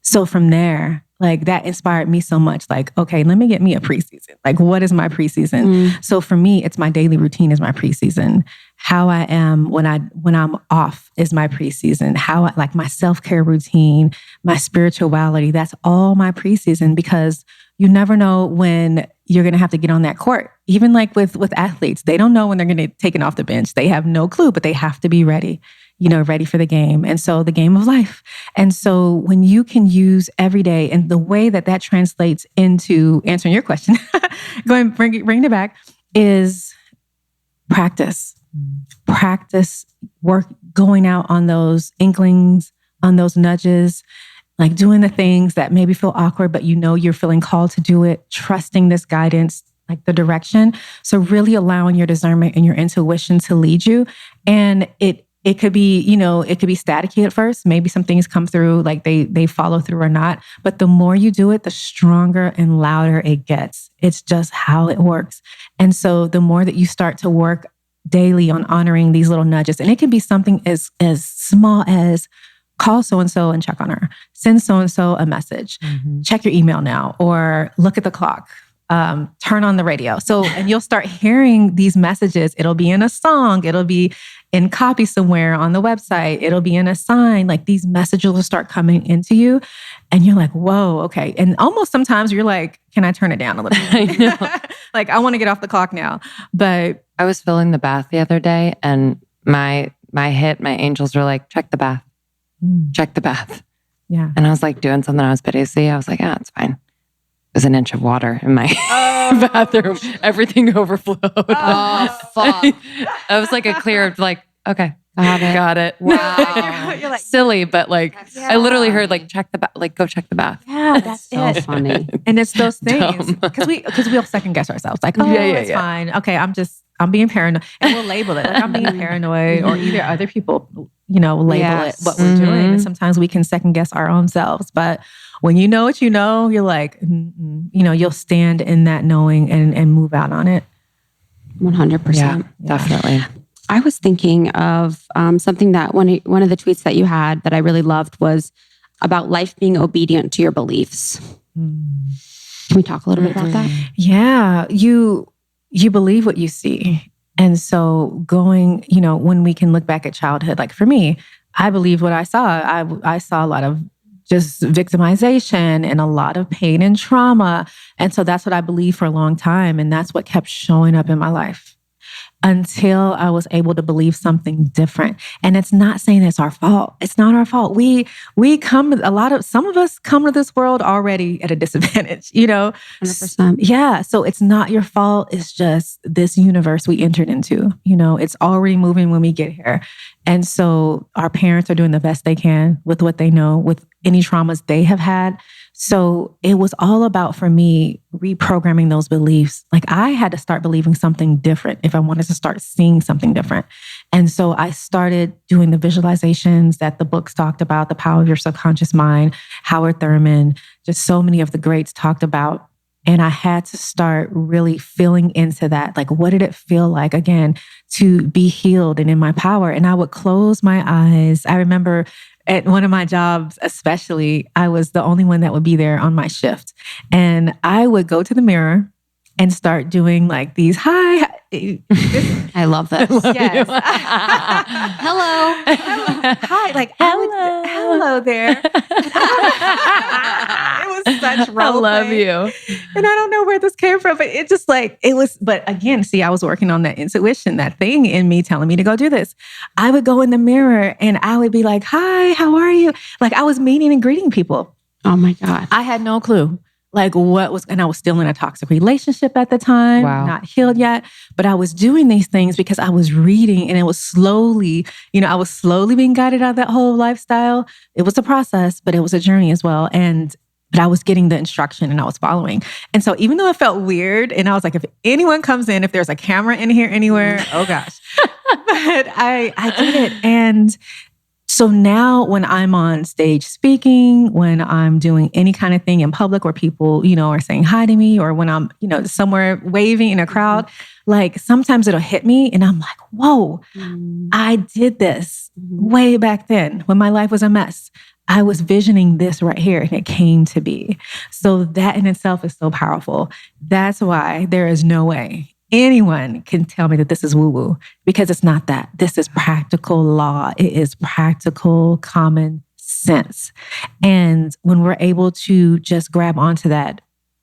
Speaker 1: So from there, like that inspired me so much. Like, okay, let me get me a preseason. Like, what is my preseason? So for me, it's my daily routine is my preseason. How I am when I'm off is my preseason. How I, like my self-care routine, my spirituality, that's all my preseason, because you never know when you're going to have to get on that court. Even like with athletes, they don't know when they're going to get taken off the bench. They have no clue, but they have to be ready, ready for the game. And so the game of life. And so when you can use every day, and the way that translates into answering your question, bring it back, is practice. Practice, work, going out on those inklings, on those nudges, like doing the things that maybe feel awkward, but you're feeling called to do it, trusting this guidance, like the direction. So really allowing your discernment and your intuition to lead you. And it could be, it could be staticky at first. Maybe some things come through, like they follow through or not. But the more you do it, the stronger and louder it gets. It's just how it works. And so the more that you start to work daily on honoring these little nudges, and it can be something as small as call so-and-so and check on her, send so-and-so a message, check your email now, or look at the clock, turn on the radio. So, and you'll start hearing these messages. It'll be in a song. It'll be in copy somewhere on the website. It'll be in a sign. Like these messages will start coming into you and you're like, whoa, okay. And almost sometimes you're like, can I turn it down a little bit?
Speaker 3: I know.
Speaker 1: Like, I want to get off the clock now. But
Speaker 3: I was filling the bath the other day and my angels were like, check the bath. Check the bath.
Speaker 1: Yeah.
Speaker 3: And I was like doing something I was busy. I was like, it's fine. There's an inch of water in my bathroom. Everything overflowed.
Speaker 2: Oh, fuck.
Speaker 3: I was like a clear, like, okay,
Speaker 2: Got it.
Speaker 3: Wow.
Speaker 1: You're like,
Speaker 3: silly, but like, I literally heard like, check the bath, like go check the bath.
Speaker 1: yeah, that's
Speaker 2: So
Speaker 1: it.
Speaker 2: funny.
Speaker 1: And it's those things
Speaker 3: Dumb.
Speaker 1: because we'll second guess ourselves. Like, oh,
Speaker 3: Yeah,
Speaker 1: it's fine. Okay, I'm being paranoid, and we'll label it. Like, I'm being paranoid, or either other people, label
Speaker 2: Yes.
Speaker 1: it what we're doing. And sometimes we can second guess our own selves. But when you know what you know, you're like, you'll stand in that knowing and move out on it.
Speaker 2: 100%.
Speaker 3: Yeah, definitely.
Speaker 2: I was thinking of something that one of the tweets that you had that I really loved was about life being obedient to your beliefs. Can we talk a little bit about that?
Speaker 1: Yeah, you believe what you see. And so going, when we can look back at childhood, like for me, I believed what I saw. I saw a lot of just victimization and a lot of pain and trauma. And so that's what I believed for a long time. And that's what kept showing up in my life until I was able to believe something different. And it's not saying it's our fault. It's not our fault. Some of us come to this world already at a disadvantage,
Speaker 2: 100%.
Speaker 1: Yeah. So it's not your fault. It's just this universe we entered into, it's already moving when we get here. And so our parents are doing the best they can with what they know, with any traumas they have had. So it was all about, for me, reprogramming those beliefs. Like I had to start believing something different if I wanted to start seeing something different. And so I started doing the visualizations that the books talked about, The Power of Your Subconscious Mind, Howard Thurman, just so many of the greats talked about And I had to start really feeling into that. Like, what did it feel like, again, to be healed and in my power? And I would close my eyes. I remember at one of my jobs, especially, I was the only one that would be there on my shift. And I would go to the mirror and start doing like these, hi.
Speaker 2: I love this.
Speaker 1: Yes.
Speaker 2: Hello.
Speaker 1: Hi. Like, hello there. It was such role
Speaker 3: I love
Speaker 1: play.
Speaker 3: you.
Speaker 1: And I don't know where this came from, but it just like, it was, but again, see, I was working on that intuition, that thing in me telling me to go do this. I would go in the mirror and I would be like, hi, how are you? Like I was meeting and greeting people.
Speaker 2: Oh my God.
Speaker 1: I had no clue. Like what was, and I was still in a toxic relationship at the time, not healed yet, but I was doing these things because I was reading and it was slowly, I was slowly being guided out of that whole lifestyle. It was a process, but it was a journey as well. But I was getting the instruction and I was following. And so even though it felt weird and I was like, if anyone comes in, if there's a camera in here anywhere, oh gosh, but I did it. And so now when I'm on stage speaking, when I'm doing any kind of thing in public where people, are saying hi to me, or when I'm, somewhere waving in a crowd, like sometimes it'll hit me and I'm like, whoa, I did this way back then when my life was a mess. I was visioning this right here and it came to be. So that in itself is so powerful. That's why there is no way anyone can tell me that this is woo-woo, because it's not that. This is practical law. It is practical common sense. And when we're able to just grab onto that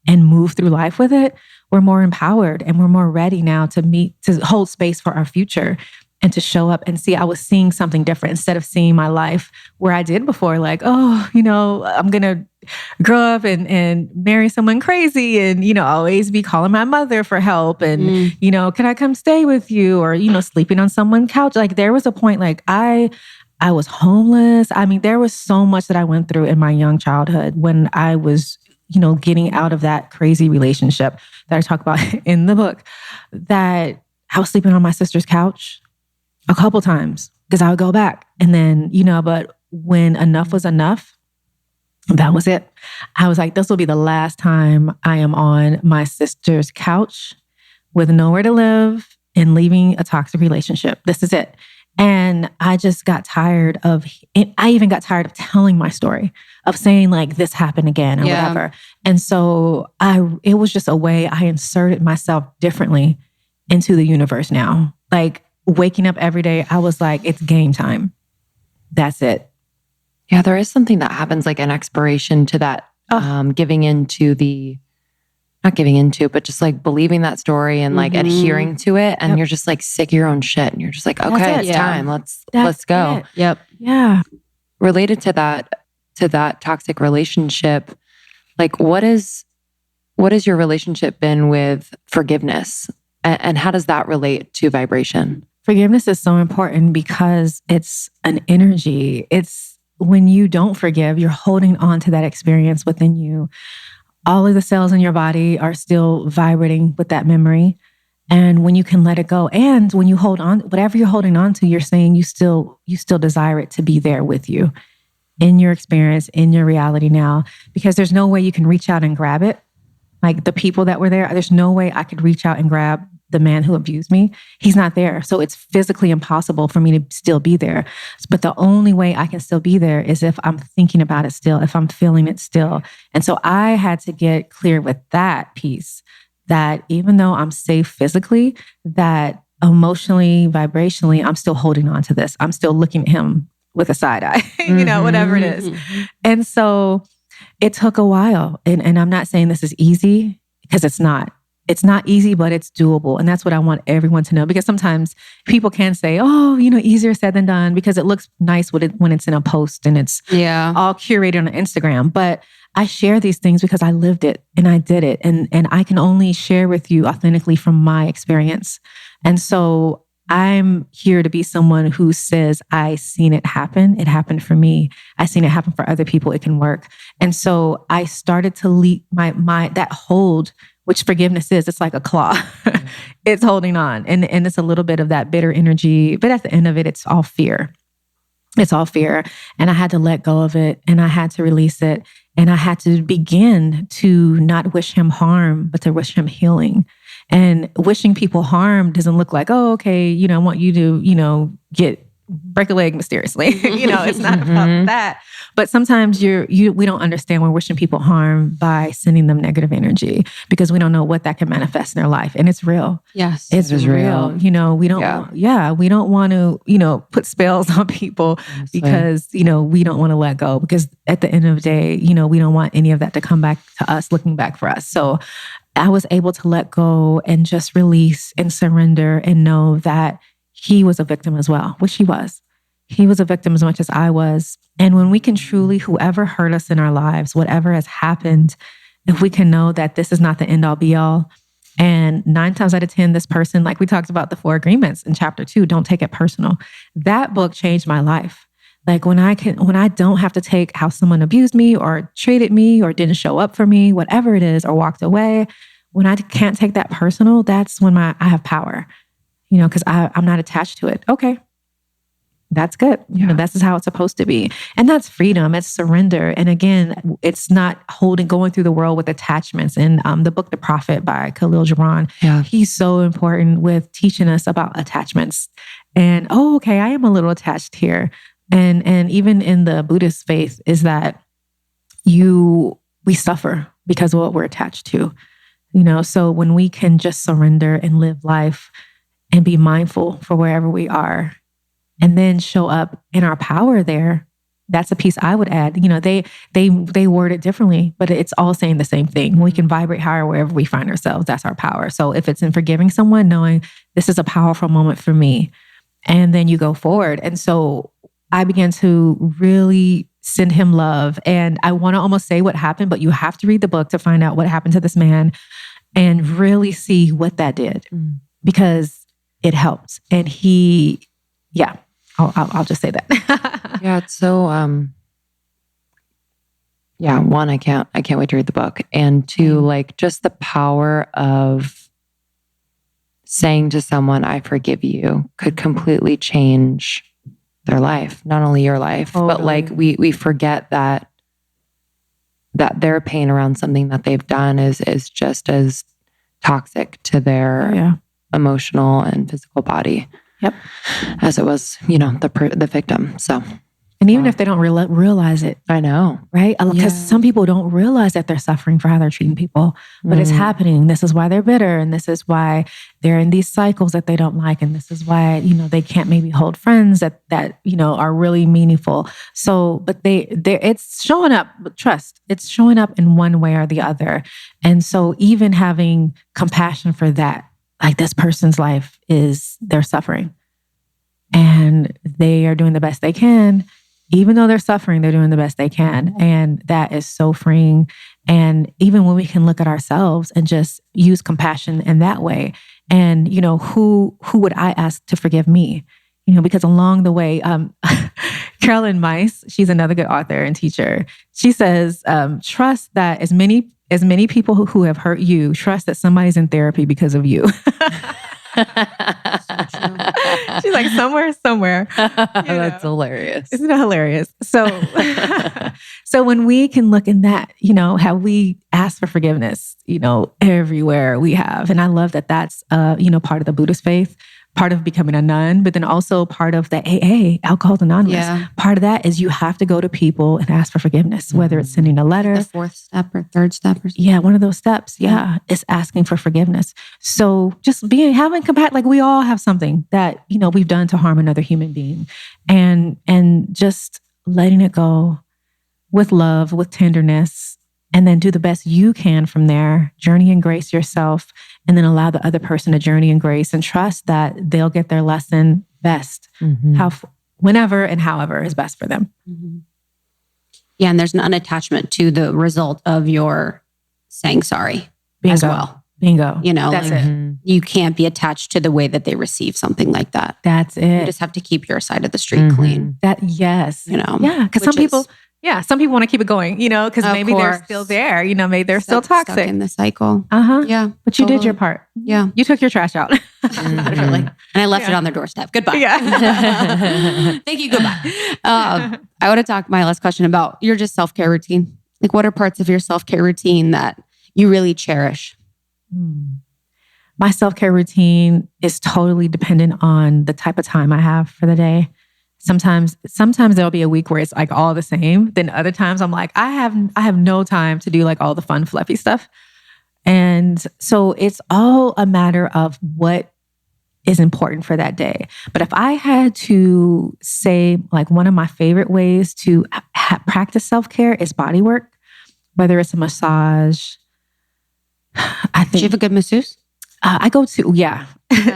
Speaker 1: and move through life with it, we're more empowered and we're more ready now to hold space for our future and to show up and see. I was seeing something different instead of seeing my life where I did before, like, oh, I'm going to grow up and marry someone crazy and, always be calling my mother for help. And, can I come stay with you? Or, sleeping on someone's couch. Like there was a point like I was homeless. I mean, there was so much that I went through in my young childhood when I was, getting out of that crazy relationship that I talk about in the book, that I was sleeping on my sister's couch a couple times because I would go back. And then, but when enough was enough, that was it. I was like, this will be the last time I am on my sister's couch with nowhere to live and leaving a toxic relationship. This is it. And I just got tired of it. I even got tired of telling my story, of saying like, this happened again or whatever. And so it was just a way I inserted myself differently into the universe now. Like, waking up every day, I was like, it's game time. That's it.
Speaker 3: Yeah, there is something that happens like an expiration to that, not giving into, but just like believing that story and like adhering to it. And you're just like sick of your own shit. And you're just like, okay, it's time. Let's go.
Speaker 1: It.
Speaker 3: Yep.
Speaker 1: Yeah.
Speaker 3: Related to that toxic relationship, like what has your relationship been with forgiveness? And how does that relate to vibration?
Speaker 1: Forgiveness is so important because it's an energy. It's when you don't forgive, you're holding on to that experience within you. All of the cells in your body are still vibrating with that memory. And when you can let it go, and when you hold on, whatever you're holding on to, you're saying you still desire it to be there with you in your experience, in your reality now, because there's no way you can reach out and grab it. Like the people that were there's no way I could reach out and grab the man who abused me. He's not there. So it's physically impossible for me to still be there. But the only way I can still be there is if I'm thinking about it still, if I'm feeling it still. And so I had to get clear with that piece, that even though I'm safe physically, that emotionally, vibrationally, I'm still holding on to this. I'm still looking at him with a side eye, whatever it is. And so it took a while. And I'm not saying this is easy, because it's not. It's not easy, but it's doable. And that's what I want everyone to know, because sometimes people can say, oh, easier said than done, because it looks nice when it's in a post and it's all curated on Instagram. But I share these things because I lived it and I did it. And I can only share with you authentically from my experience. And so I'm here to be someone who says, I seen it happen. It happened for me. I seen it happen for other people. It can work. And so I started to leave that hold, which forgiveness is. It's like a claw. It's holding on. And it's a little bit of that bitter energy. But at the end of it, it's all fear. It's all fear. And I had to let go of it and I had to release it. And I had to begin to not wish him harm, but to wish him healing. And wishing people harm doesn't look like, oh, okay, I want you to, break a leg mysteriously. It's not about that. But sometimes we don't understand we're wishing people harm by sending them negative energy because we don't know what that can manifest in their life. And it's real.
Speaker 2: Yes.
Speaker 1: It's real. We don't, we don't want to, put spells on people because, we don't want to let go because at the end of the day, we don't want any of that to come back to us, looking back for us. So I was able to let go and just release and surrender and know that he was a victim as well, which he was. He was a victim as much as I was. And when we can truly, whoever hurt us in our lives, whatever has happened, if we can know that this is not the end all be all. And 9 times out of 10, this person, like we talked about the 4 agreements in chapter 2, don't take it personal. That book changed my life. Like when I don't have to take how someone abused me or treated me or didn't show up for me, whatever it is, or walked away, when I can't take that personal, that's when I have power. Because I'm not attached to it. Okay, that's good. This is how it's supposed to be. And that's freedom. It's surrender. And again, it's not going through the world with attachments. And the book, The Prophet by Khalil Gibran, he's so important with teaching us about attachments. And, okay, I am a little attached here. And even in the Buddhist faith is that we suffer because of what we're attached to. So when we can just surrender and live life and be mindful for wherever we are, and then show up in our power there, that's a piece I would add. They word it differently, but it's all saying the same thing. We can vibrate higher wherever we find ourselves. That's our power. So if it's in forgiving someone, knowing this is a powerful moment for me, and then you go forward. And so I began to really send him love. And I want to almost say what happened, but you have to read the book to find out what happened to this man and really see what that did because it helped. And I'll just say that.
Speaker 3: Yeah, it's so, one, I can't wait to read the book. And two, like just the power of saying to someone, I forgive you, could completely change their life. Not only your life, but like we forget that their pain around something that they've done is just as toxic to their emotional and physical body.
Speaker 1: Yep.
Speaker 3: As it was, the victim. So,
Speaker 1: and even if they don't realize it,
Speaker 3: I know,
Speaker 1: right? Because some people don't realize that they're suffering for how they're treating people, but it's happening. This is why they're bitter, and this is why they're in these cycles that they don't like, and this is why they can't maybe hold friends that are really meaningful. So, but it's showing up. Trust, it's showing up in one way or the other, and so even having compassion for that. Like this person's life they're suffering and they are doing the best they can. Even though they're suffering, they're doing the best they can. And that is so freeing. And even when we can look at ourselves and just use compassion in that way. And, who would I ask to forgive me? Because along the way, Carolyn Mice, she's another good author and teacher. She says, trust that as many people who have hurt you, trust that somebody's in therapy because of you. She's like, somewhere.
Speaker 3: That's hilarious.
Speaker 1: Isn't that hilarious? So when we can look in that, how we ask for forgiveness, everywhere we have. And I love that that's, part of the Buddhist faith, part of becoming a nun, but then also part of the AA, Alcoholics Anonymous. Yeah. Part of that is you have to go to people and ask for forgiveness, whether it's sending a letter.
Speaker 2: The 4th step or 3rd step or something.
Speaker 1: Yeah, one of those steps. Yeah, it's asking for forgiveness. So just having compassion, like we all have something that, we've done to harm another human being, and just letting it go with love, with tenderness, and then do the best you can from there, journey in grace yourself, and then allow the other person to journey in grace and trust that they'll get their lesson best, whenever and however is best for them.
Speaker 2: Mm-hmm. Yeah, and there's an unattachment to the result of your saying sorry as well.
Speaker 1: Bingo.
Speaker 2: That's it. You can't be attached to the way that they receive something like that.
Speaker 1: That's it.
Speaker 2: You just have to keep your side of the street clean.
Speaker 1: Yes. Yeah, because some people want to keep it going, because maybe they're still there, maybe they're still toxic.
Speaker 2: Stuck in the cycle.
Speaker 1: Yeah. But you did your part.
Speaker 2: Yeah.
Speaker 1: You took your trash out.
Speaker 2: Literally. And I left it on their doorstep. Goodbye.
Speaker 1: Yeah.
Speaker 2: Thank you. Goodbye. I want to talk my last question about your just self-care routine.
Speaker 4: Like, what are parts of your self-care routine that you really cherish?
Speaker 1: My self-care routine is totally dependent on the type of time I have for the day. Sometimes there'll be a week where it's like all the same. Then other times I'm like, I have no time to do like all the fun, fluffy stuff. And so it's all a matter of what is important for that day. But if I had to say, like, one of my favorite ways to practice self-care is body work, whether it's a massage. I think.
Speaker 4: Do you have a good masseuse?
Speaker 1: I go to, yeah.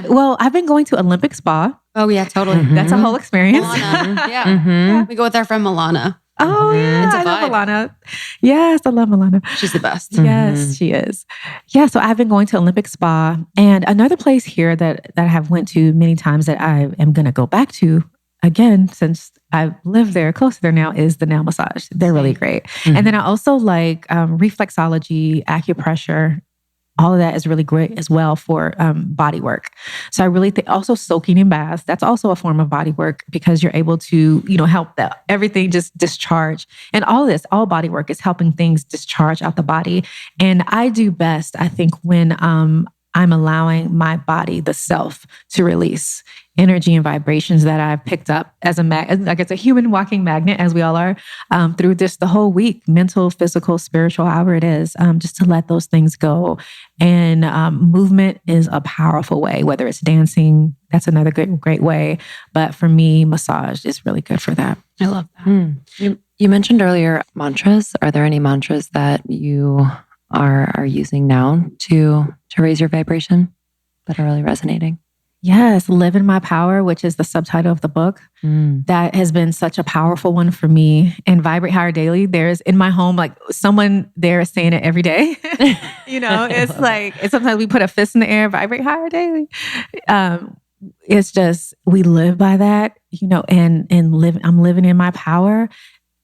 Speaker 1: Well, I've been going to Olympic Spa.
Speaker 4: Oh yeah, totally.
Speaker 1: That's a whole experience.
Speaker 4: Milana. Yeah. We go with our friend Milana.
Speaker 1: Oh yeah,
Speaker 4: It's a
Speaker 1: I love
Speaker 4: vibe.
Speaker 1: Milana. Yes, I love Milana.
Speaker 4: She's the best.
Speaker 1: Yes, she is. Yeah, so I've been going to Olympic Spa, and another place here that I have went to many times that I am going to go back to again since I've lived there, close to there now, is the nail massage. They're really great. And then I also like reflexology, acupressure. All of that is really great as well for body work. So I really think also soaking in baths, that's also a form of body work because you're able to, help everything just discharge. And all body work is helping things discharge out the body. And I do best, I think, when I'm allowing my body, the self, to release energy and vibrations that I've picked up as like it's a human walking magnet, as we all are, through the whole week, mental, physical, spiritual, however it is, just to let those things go. And movement is a powerful way, whether it's dancing, that's another great way. But for me, massage is really good for that.
Speaker 4: I love that.
Speaker 3: You mentioned earlier mantras. Are there any mantras that you are using now to raise your vibration that are really resonating?
Speaker 1: Yes, Live in My Power, which is the subtitle of the book. That has been such a powerful one for me. And Vibrate Higher Daily, there's in my home, like someone there is saying it every day. It's like, sometimes we put a fist in the air, Vibrate Higher Daily. It's just, we live by that, and I'm living in my power.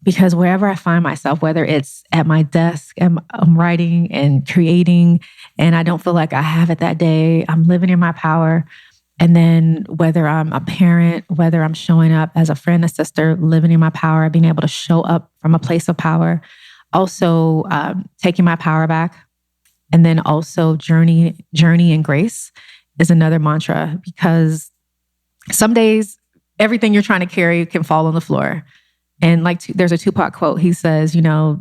Speaker 1: Because wherever I find myself, whether it's at my desk, I'm writing and creating, and I don't feel like I have it that day, I'm living in my power. And then whether I'm a parent, whether I'm showing up as a friend, a sister, living in my power, being able to show up from a place of power, also taking my power back. And then also journey and grace is another mantra, because some days everything you're trying to carry can fall on the floor. And like there's a Tupac quote. He says,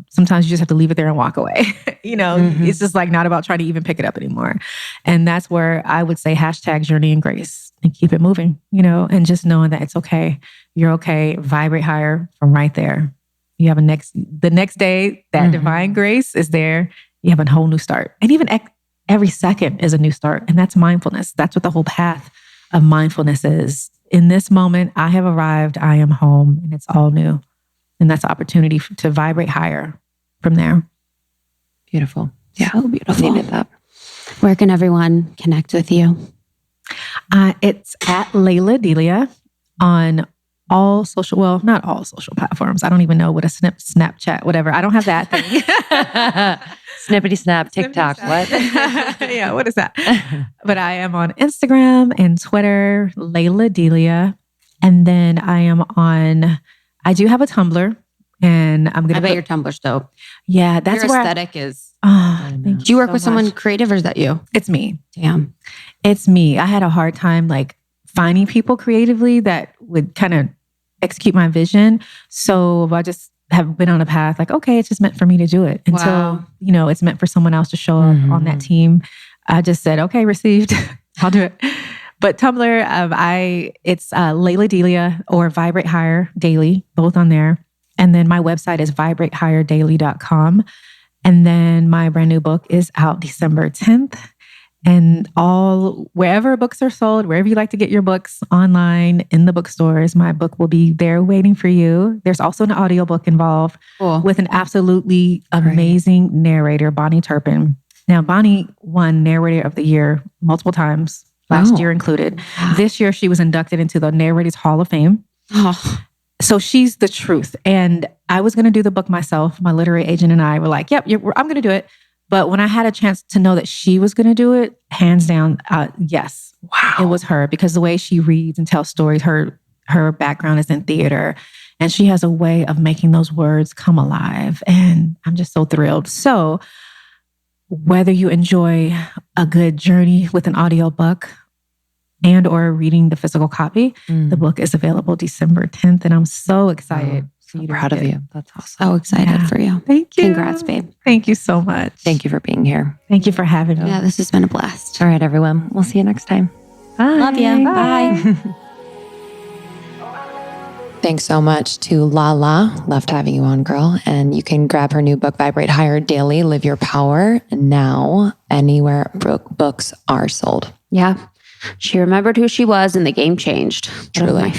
Speaker 1: sometimes you just have to leave it there and walk away. It's just like not about trying to even pick it up anymore. And that's where I would say #journey and grace and keep it moving, and just knowing that it's okay. You're okay. Vibrate higher from right there. You have the next day, that divine grace is there. You have a whole new start. And even every second is a new start. And that's mindfulness. That's what the whole path of mindfulness is. In this moment, I have arrived, I am home, and it's all new. And that's the opportunity to vibrate higher from there.
Speaker 3: Beautiful.
Speaker 4: Yeah, so beautiful.
Speaker 3: Needed that.
Speaker 4: Where can everyone connect with you?
Speaker 1: It's at Lalah Delia on all social, well, not all social platforms. I don't even know what a Snapchat, whatever. I don't have that thing.
Speaker 3: Snippety snap, TikTok, what?
Speaker 1: Yeah, what is that? But I am on Instagram and Twitter, Lalah Delia. And then I do have a Tumblr, and I'm going to
Speaker 4: I bet your Tumblr's dope.
Speaker 1: Yeah, that's
Speaker 4: your
Speaker 1: where
Speaker 4: aesthetic is.
Speaker 1: Thank you.
Speaker 4: Do you work
Speaker 1: so
Speaker 4: with someone
Speaker 1: much.
Speaker 4: creative, or is that you?
Speaker 1: It's me.
Speaker 4: Damn.
Speaker 1: It's me. I had a hard time like finding people creatively that would kind of execute my vision. So I just have been on a path like, okay, it's just meant for me to do it until, it's meant for someone else to show up on that team. I just said, okay, received. I'll do it. But Tumblr, it's Lalah Delia or Vibrate Higher Daily, both on there. And then my website is vibratehigherdaily.com. And then my brand new book is out December 10th. And wherever books are sold, wherever you like to get your books, online, in the bookstores, my book will be there waiting for you. There's also an audiobook involved with an absolutely amazing narrator, Bonnie Turpin. Now, Bonnie won Narrator of the Year multiple times, last year included. This year, she was inducted into the Narrators Hall of Fame. So she's the truth. And I was going to do the book myself. My literary agent and I were like, yep, I'm going to do it. But when I had a chance to know that she was going to do it, hands down, yes. Wow. It was her, because the way she reads and tells stories, her background is in theater. And she has a way of making those words come alive. And I'm just so thrilled. So whether you enjoy a good journey with an audiobook and or reading the physical copy, the book is available December 10th. And I'm so excited.
Speaker 3: So proud of you. That's awesome.
Speaker 4: So excited for you.
Speaker 1: Thank you.
Speaker 4: Congrats, babe.
Speaker 1: Thank you so much.
Speaker 3: Thank you for being here.
Speaker 1: Thank you for having me.
Speaker 4: Yeah, this has been a blast.
Speaker 3: All right, everyone. We'll see you next time. Bye.
Speaker 4: Love you. Bye.
Speaker 3: Thanks so much to Lala. Loved having you on, girl. And you can grab her new book, Vibrate Higher Daily, Live Your Power, now anywhere books are sold.
Speaker 2: Yeah. She remembered who she was and the game changed.
Speaker 3: Truly.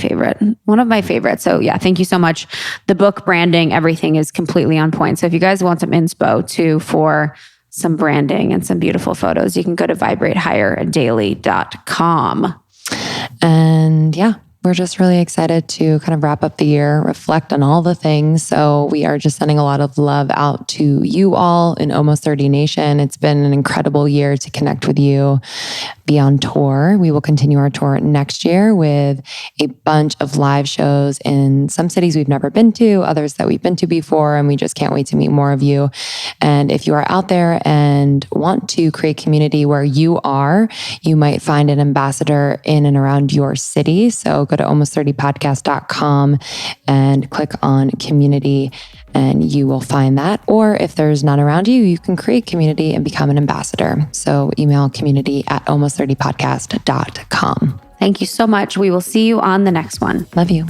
Speaker 2: One of my favorites. So yeah, thank you so much. The book, branding, everything is completely on point. So if you guys want some inspo too for some branding and some beautiful photos, you can go to vibratehigherdaily.com.
Speaker 3: And yeah, we're just really excited to kind of wrap up the year, reflect on all the things. So we are just sending a lot of love out to you all in Almost 30 Nation. It's been an incredible year to connect with you, be on tour. We will continue our tour next year with a bunch of live shows in some cities we've never been to, others that we've been to before, and we just can't wait to meet more of you. And if you are out there and want to create community where you are, you might find an ambassador in and around your city. So go to almost30podcast.com and click on community and you will find that. Or if there's none around you, you can create community and become an ambassador. So email community@almost30podcast.com.
Speaker 2: Thank you so much. We will see you on the next one.
Speaker 3: Love you.